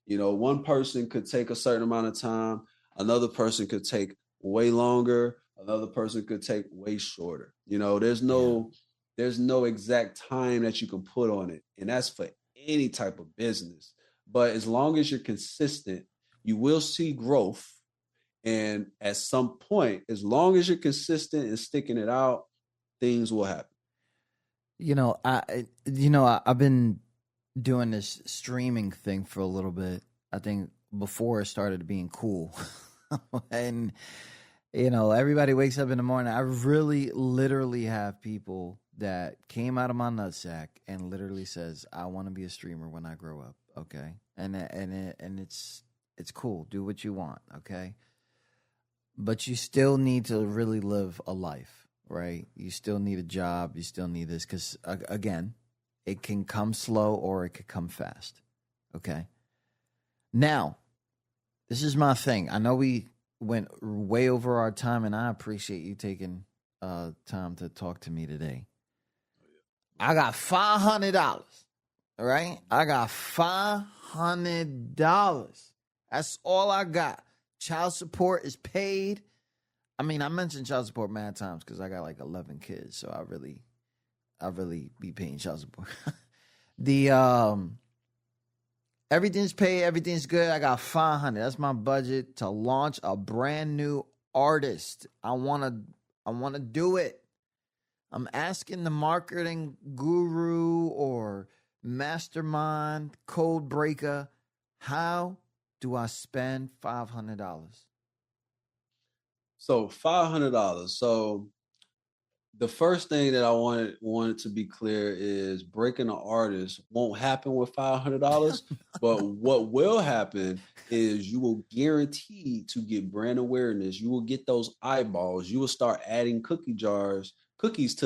Speaker 5: One person could take a certain amount of time, another person could take way longer, another person could take way shorter. There's no exact time that you can put on it. And that's for any type of business. But as long as you're consistent, you will see growth. And at some point, as long as you're consistent and sticking it out, things will happen.
Speaker 4: I've been doing this streaming thing for a little bit. I think before it started being cool. And everybody wakes up in the morning. I really literally have people that came out of my nutsack and literally says, I want to be a streamer when I grow up. Okay. And it's cool. Do what you want. Okay. But you still need to really live a life, right? You still need a job. You still need this. 'Cause again, it can come slow or it could come fast. Okay. Now, this is my thing. I know we went way over our time, and I appreciate you taking time to talk to me today. I got $500. All right. I got $500. That's all I got. Child support is paid. I mean, I mentioned child support mad times because I got like 11 kids, so I really be paying child support. Everything's paid, everything's good. I got $500. That's my budget to launch a brand new artist. I wanna do it. I'm asking the marketing guru or mastermind code breaker, how do I spend $500?
Speaker 5: So $500. So the first thing that I wanted to be clear is breaking an artist won't happen with $500. But what will happen is you will guarantee to get brand awareness. You will get those eyeballs. You will start adding cookies to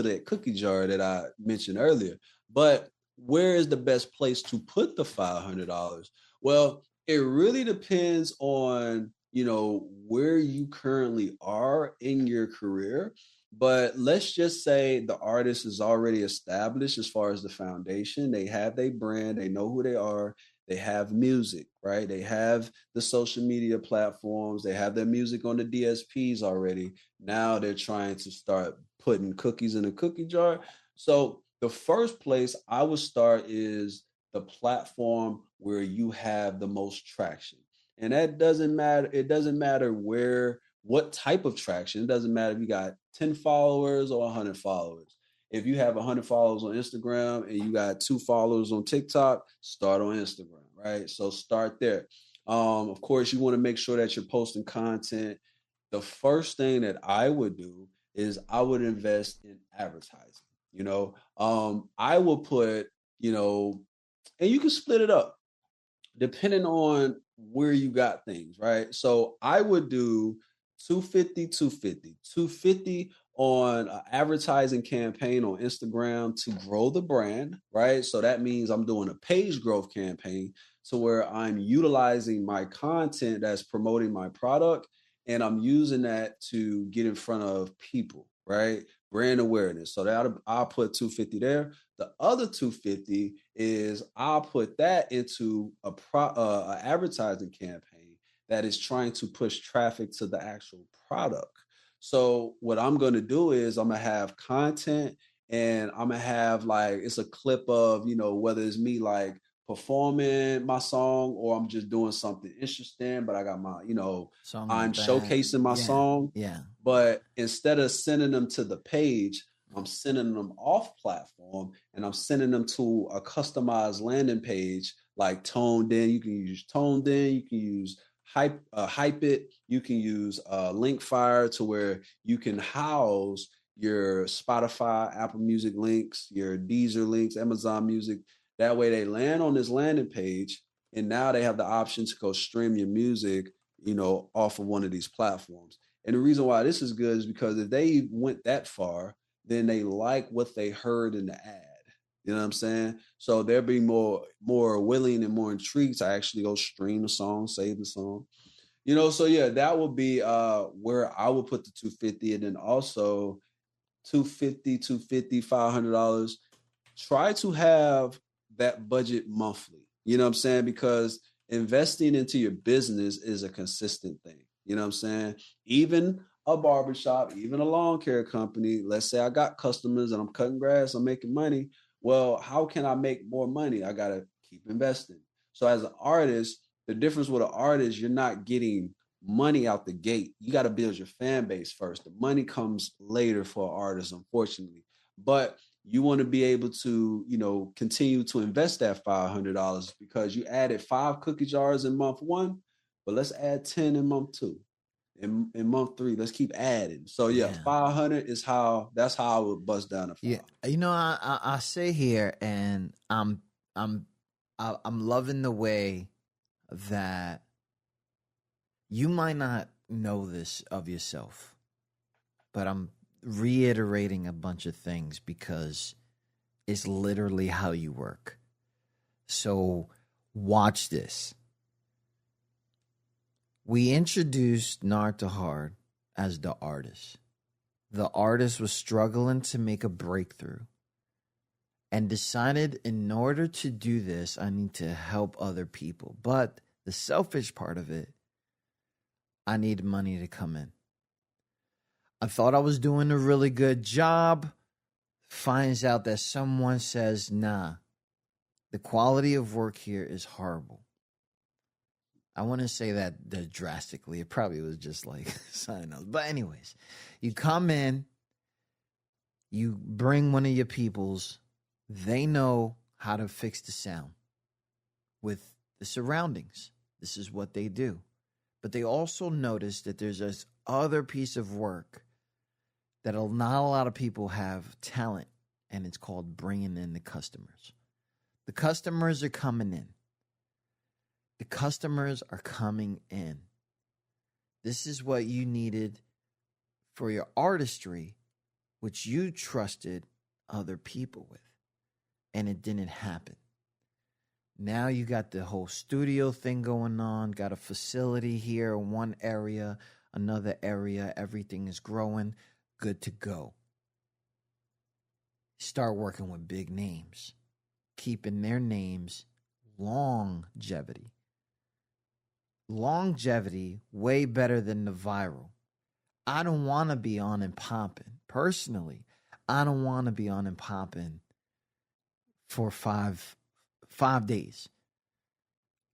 Speaker 5: that cookie jar that I mentioned earlier. But where is the best place to put the $500? Well, it really depends on, where you currently are in your career. But let's just say the artist is already established as far as the foundation. They have their brand. They know who they are. They have music, right? They have the social media platforms. They have their music on the DSPs already. Now they're trying to start putting cookies in a cookie jar. So the first place I would start is the platform where you have the most traction. And that doesn't matter. It doesn't matter what type of traction. It doesn't matter if you got 10 followers or 100 followers. If you have 100 followers on Instagram and you got 2 followers on TikTok, start on Instagram, right? So start there. Of course, you want to make sure that you're posting content. The first thing that I would do is I would invest in advertising. I will put, and you can split it up depending on where you got things, right? So I would do 250 on an advertising campaign on Instagram to grow the brand, right? So that means I'm doing a page growth campaign to where I'm utilizing my content that's promoting my product, and I'm using that to get in front of people, right? brand awareness. So that I'll put 250 there. The other 250 is I'll put that into a advertising campaign that is trying to push traffic to the actual product. So what I'm going to do is I'm going to have content, and I'm going to have like, it's a clip of, whether it's me like performing my song or I'm just doing something interesting, but I got my, I'm showcasing my song.
Speaker 4: Yeah.
Speaker 5: But instead of sending them to the page, I'm sending them off platform, and I'm sending them to a customized landing page like Toned In. You can use Toned In, you can use Hype It, you can use Linkfire, to where you can house your Spotify, Apple Music links, your Deezer links, Amazon Music. That way they land on this landing page, and now they have the option to go stream your music, off of one of these platforms. And the reason why this is good is because if they went that far, then they like what they heard in the ad. You know what I'm saying? So they'll be more willing and more intrigued to actually go stream the song, save the song. So yeah, that would be where I would put the 250, and then also $250, $500. Try to have that budget monthly. You know what I'm saying? Because investing into your business is a consistent thing. You know what I'm saying? Even a barbershop, even a lawn care company, let's say I got customers and I'm cutting grass, I'm making money. Well, how can I make more money? I got to keep investing. So as an artist, the difference with an artist, you're not getting money out the gate. You got to build your fan base first. The money comes later for artists, unfortunately. But you want to be able to, continue to invest that $500 because you added 5 cookie jars in month 1, but let's add 10 in month 2. In month 3, let's keep adding. So yeah, 500 is that's how I would bust down a 5.
Speaker 4: Yeah, I say here, and I'm loving the way that you might not know this of yourself, but I'm reiterating a bunch of things because it's literally how you work. So watch this. We introduced Nard2hard as the artist. The artist was struggling to make a breakthrough and decided, in order to do this, I need to help other people. But the selfish part of it, I need money to come in. I thought I was doing a really good job. Finds out that someone says, nah, the quality of work here is horrible. I want to say that drastically. It probably was just like something else. But anyways, you come in, you bring one of your peoples. They know how to fix the sound with the surroundings. This is what they do. But they also notice that there's this other piece of work that not a lot of people have talent, and it's called bringing in the customers. The customers are coming in. The customers are coming in. This is what you needed for your artistry, which you trusted other people with, and it didn't happen. Now you got the whole studio thing going on, got a facility here, one area, another area, everything is growing, good to go. Start working with big names, keeping their names, longevity. Longevity, way better than the viral. I don't want to be on and popping. Personally, I don't want to be on and popping for five days.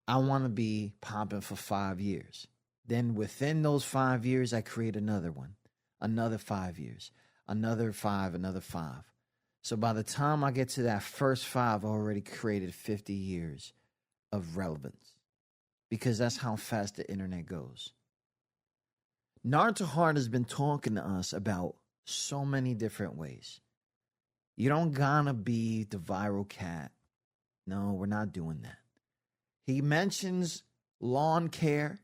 Speaker 4: I want to be popping for 5 years. Then within those 5 years, I create another one, another 5 years, another 5, another 5. So by the time I get to that first 5, I already created 50 years of relevance. Because that's how fast the internet goes. Nard2hard has been talking to us about so many different ways. You don't gotta be the viral cat. No, we're not doing that. He mentions lawn care.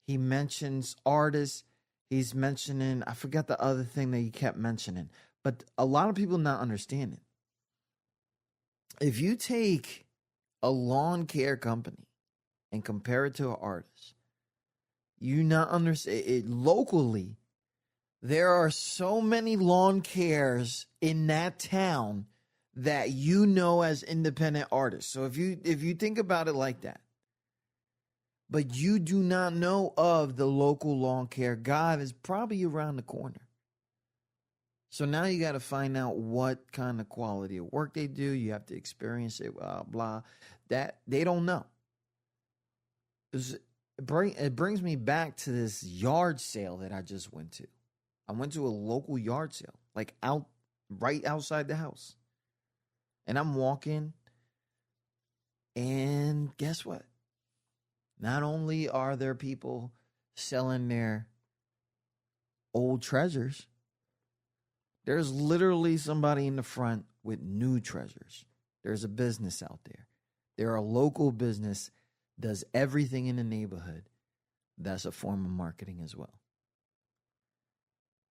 Speaker 4: He mentions artists. He's mentioning, I forgot the other thing that he kept mentioning. But a lot of people not understanding. If you take a lawn care company and compare it to an artist, you not understand it locally. There are so many lawn cares in that town that you know as independent artists. So if you think about it like that, but you do not know of the local lawn care guy that's probably around the corner. So now you got to find out what kind of quality of work they do. You have to experience it, blah, blah. That they don't know. It brings me back to this yard sale that I just went to. I went to a local yard sale, like right outside the house. And I'm walking, and guess what? Not only are there people selling their old treasures, there's literally somebody in the front with new treasures. There's a business out there. There are a local business does everything in the neighborhood. That's a form of marketing as well.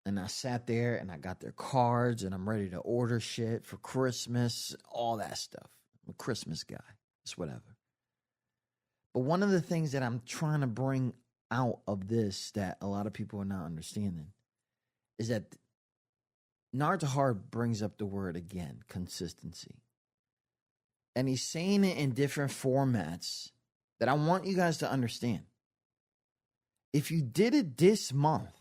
Speaker 4: And I sat there and I got their cards and I'm ready to order shit for Christmas, all that stuff. I'm a Christmas guy. It's whatever. But one of the things that I'm trying to bring out of this that a lot of people are not understanding is that Nard2hard brings up the word again, consistency. And he's saying it in different formats that I want you guys to understand. If you did it this month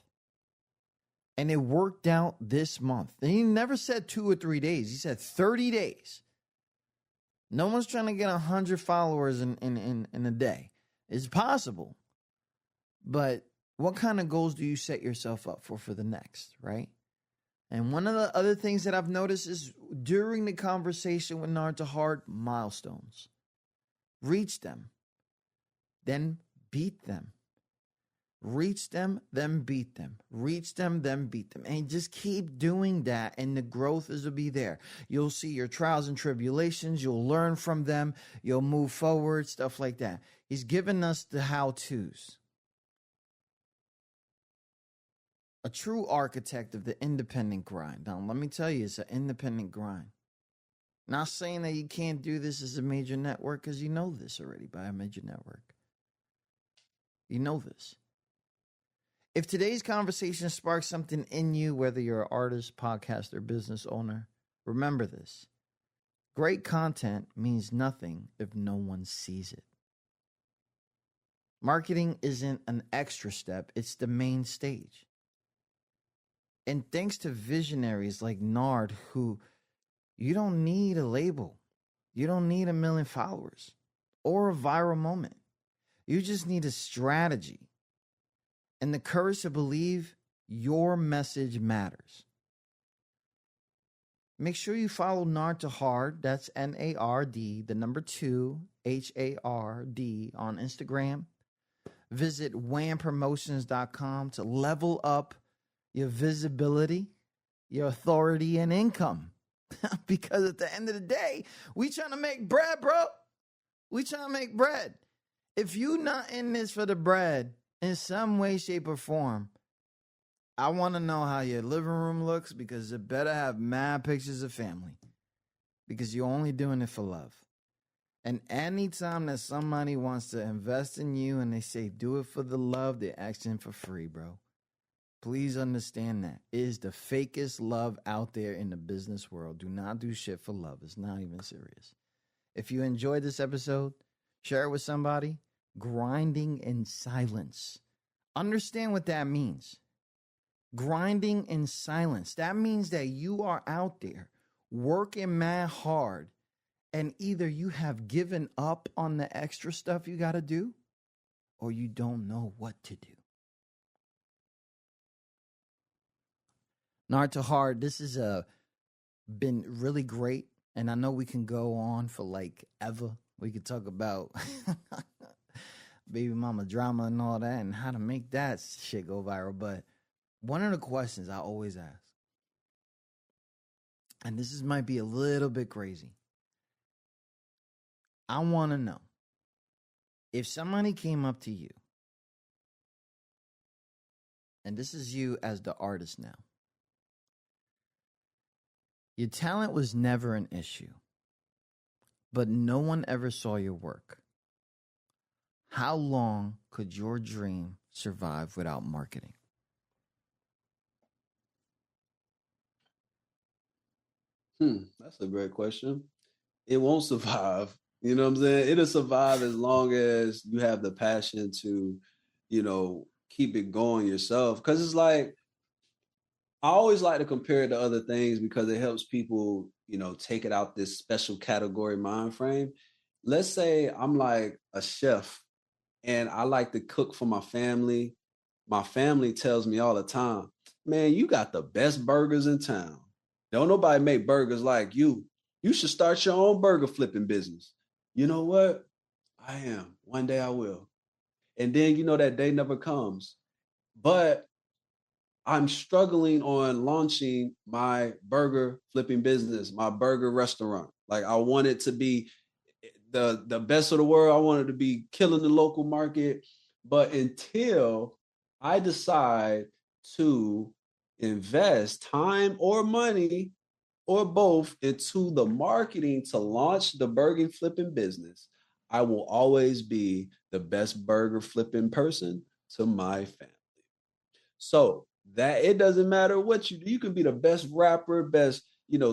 Speaker 4: and it worked out this month, and he never said 2 or 3 days, he said 30 days. No one's trying to get 100 followers in a day. It's possible. But what kind of goals do you set yourself up for the next, right? And one of the other things that I've noticed is during the conversation with Nard2hard, milestones. Reach them, then beat them. Reach them, then beat them. Reach them, then beat them. And just keep doing that, and the growth will be there. You'll see your trials and tribulations. You'll learn from them. You'll move forward, stuff like that. He's given us the how-tos. A true architect of the independent grind. Now, let me tell you, it's an independent grind. Not saying that you can't do this as a major network, because you know this already by a major network. You know this. If today's conversation sparks something in you, whether you're an artist, podcaster, business owner, remember this. Great content means nothing if no one sees it. Marketing isn't an extra step, it's the main stage. And thanks to visionaries like Nard, who you don't need a label. You don't need 1 million followers or a viral moment. You just need a strategy and the courage to believe your message matters. Make sure you follow Nard2hard. That's Nard, the number 2, HARD on Instagram. Visit whampromotions.com to level up your visibility, your authority, and income. Because at the end of the day, we trying to make bread, bro. We trying to make bread. If you not in this for the bread in some way, shape, or form, I want to know how your living room looks, because it better have mad pictures of family, because you're only doing it for love. And anytime that somebody wants to invest in you and they say do it for the love, they're asking for free, bro. Please understand that. It is the fakest love out there in the business world. Do not do shit for love. It's not even serious. If you enjoyed this episode, share it with somebody. Grinding in silence. Understand what that means. Grinding in silence. That means that you are out there working mad hard, and either you have given up on the extra stuff you got to do, or you don't know what to do. Nard2hard, this has been really great, and I know we can go on for like ever. We could talk about baby mama drama and all that, and how to make that shit go viral. But one of the questions I always ask, and this might be a little bit crazy, I want to know, if somebody came up to you, and this is you as the artist now, your talent was never an issue, but no one ever saw your work. How long could your dream survive without marketing?
Speaker 5: That's a great question. It won't survive. You know what I'm saying? It'll survive as long as you have the passion to, keep it going yourself. Because it's like, I always like to compare it to other things because it helps people, take it out this special category mind frame. Let's say I'm like a chef and I like to cook for my family. My family tells me all the time, man, you got the best burgers in town. Don't nobody make burgers like you. You should start your own burger flipping business. You know what? I am. One day I will. And then, that day never comes. But I'm struggling on launching my burger flipping business, my burger restaurant. Like I want it to be the best of the world. I want it to be killing the local market. But until I decide to invest time or money or both into the marketing to launch the burger flipping business, I will always be the best burger flipping person to my family. So that it doesn't matter what you do. You can be the best rapper, best,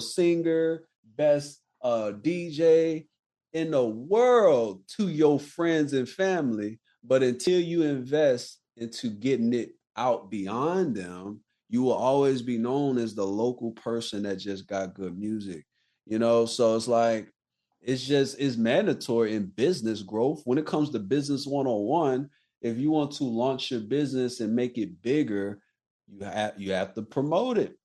Speaker 5: singer, best DJ in the world to your friends and family. But until you invest into getting it out beyond them, you will always be known as the local person that just got good music. So it's like, it's mandatory in business growth. When it comes to business 101, if you want to launch your business and make it bigger, you have to promote it.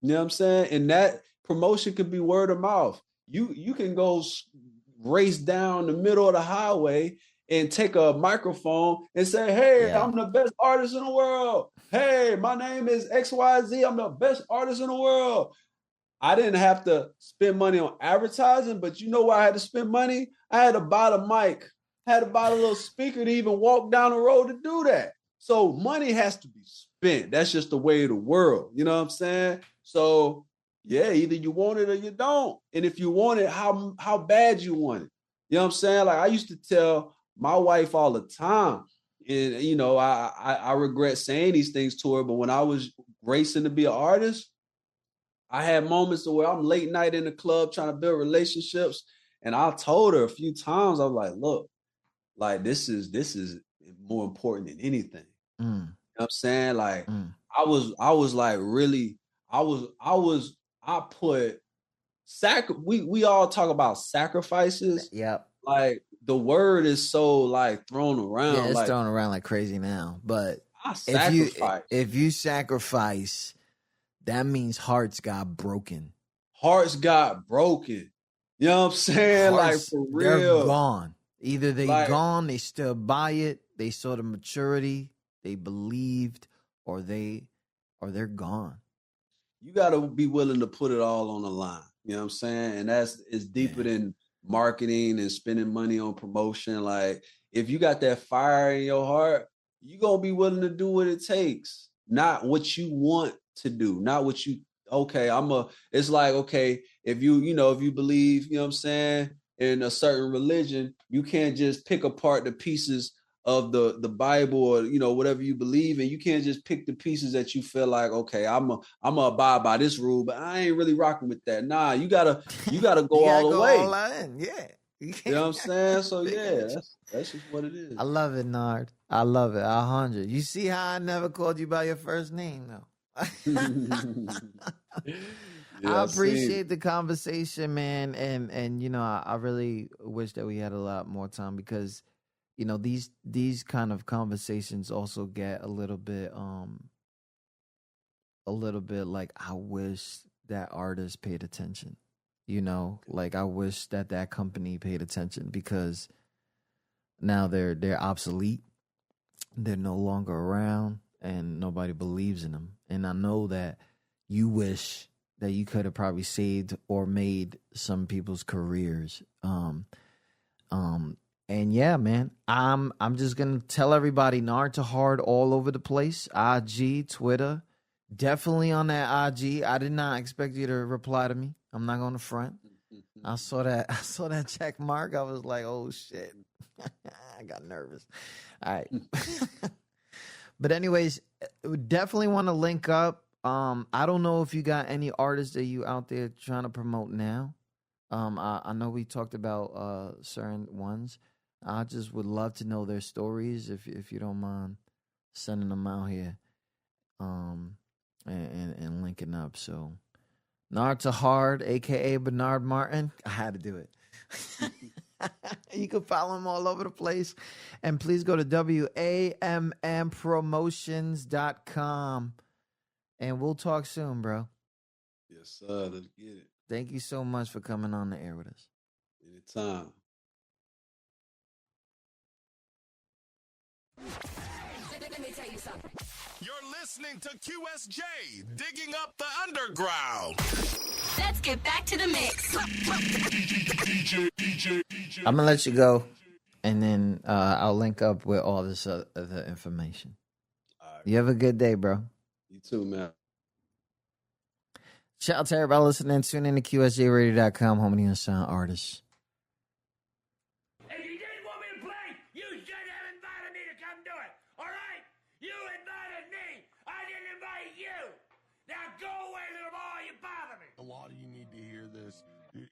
Speaker 5: You know what I'm saying? And that promotion could be word of mouth. You can go race down the middle of the highway and take a microphone and say, hey, I'm the best artist in the world. Hey, my name is XYZ. I'm the best artist in the world. I didn't have to spend money on advertising, but you know why I had to spend money? I had to buy the mic. I had to buy a little speaker to even walk down the road to do that. So money has to be spent. That's just the way of the world. You know what I'm saying? So yeah, either you want it or you don't. And if you want it, how bad you want it. You know what I'm saying? Like I used to tell my wife all the time, and I regret saying these things to her, but when I was racing to be an artist, I had moments where I'm late night in the club trying to build relationships. And I told her a few times, I was like, look, like this is more important than anything. You know what I'm saying? Like I was like really, I put we all talk about sacrifices.
Speaker 4: Yep.
Speaker 5: Like the word is so like thrown around.
Speaker 4: Yeah, it's
Speaker 5: like,
Speaker 4: thrown around like crazy now. But if you sacrifice, that means hearts got broken.
Speaker 5: Hearts got broken. You know what I'm saying?
Speaker 4: Hearts,
Speaker 5: like for real.
Speaker 4: They're gone. Either they gone, they still buy it, they saw the maturity, they believed, or they're gone.
Speaker 5: You gotta be willing to put it all on the line. You know what I'm saying? And it's deeper than marketing and spending money on promotion. Like if you got that fire in your heart, you're gonna be willing to do what it takes. Not what you want to do, not what you it's like, okay, if you believe, you know what I'm saying, in a certain religion, you can't just pick apart the pieces of the Bible or whatever you believe in. You can't just pick the pieces that you feel like, okay, I'm gonna abide by this rule, but I ain't really rocking with that. Nah, you gotta go all the way.
Speaker 4: All in. Yeah.
Speaker 5: You know what I'm saying? So yeah, that's just what it is.
Speaker 4: I love it, Nard. I love it. 100. You see how I never called you by your first name, though. I appreciate the conversation, man, and I really wish that we had a lot more time because these kind of conversations also get a little bit like I wish that artist paid attention. Like I wish that company paid attention because now they're obsolete. They're no longer around and nobody believes in them. And I know that you wish that you could have probably saved or made some people's careers. And yeah, man, I'm just gonna tell everybody Nard2hard all over the place. IG, Twitter, definitely on that IG. I did not expect you to reply to me. I'm not gonna front. I saw that check mark. I was like, oh shit. I got nervous. All right. But anyways, we definitely want to link up. I don't know if you got any artists that you out there trying to promote now. I know we talked about certain ones. I just would love to know their stories if you don't mind sending them out here. And linking up. So Nard2hard, aka Bernard Martin. I had to do it. You can follow him all over the place. And please go to WAMMpromotions.com. And we'll talk soon, bro.
Speaker 5: Yes, sir. Let's get it.
Speaker 4: Thank you so much for coming on the air with us.
Speaker 5: Anytime.
Speaker 1: Let me tell you something.
Speaker 7: You're listening to QSJ, digging up the underground.
Speaker 1: Let's get back to the mix.
Speaker 4: I'm going to let you go. And then I'll link up with all this other information.
Speaker 5: All right.
Speaker 4: You have a good day, bro.
Speaker 5: You too, man.
Speaker 4: Shout out to everybody listening. Tune in to QSJRadio.com, home of the unsigned artists.
Speaker 8: If you didn't want me to play, you should have invited me to come do it. All right? You invited me. I didn't invite you. Now go away, little boy. You bother me.
Speaker 9: A lot of you need to hear this.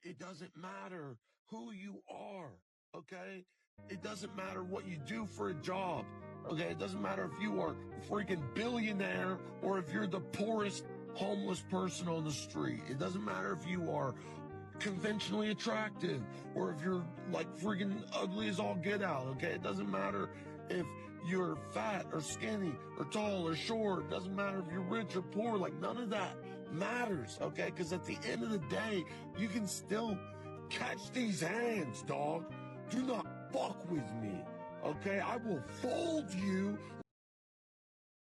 Speaker 9: It doesn't matter who you are, okay? It doesn't matter what you do for a job, okay? It doesn't matter if you are a freaking billionaire or if you're the poorest homeless person on the street. It doesn't matter if you are conventionally attractive or if you're like freaking ugly as all get out, okay? It doesn't matter if you're fat or skinny or tall or short. It doesn't matter if you're rich or poor. Like, none of that matters, okay? Because at the end of the day, you can still catch these hands, dog. Do not fuck with me, okay? I will fold you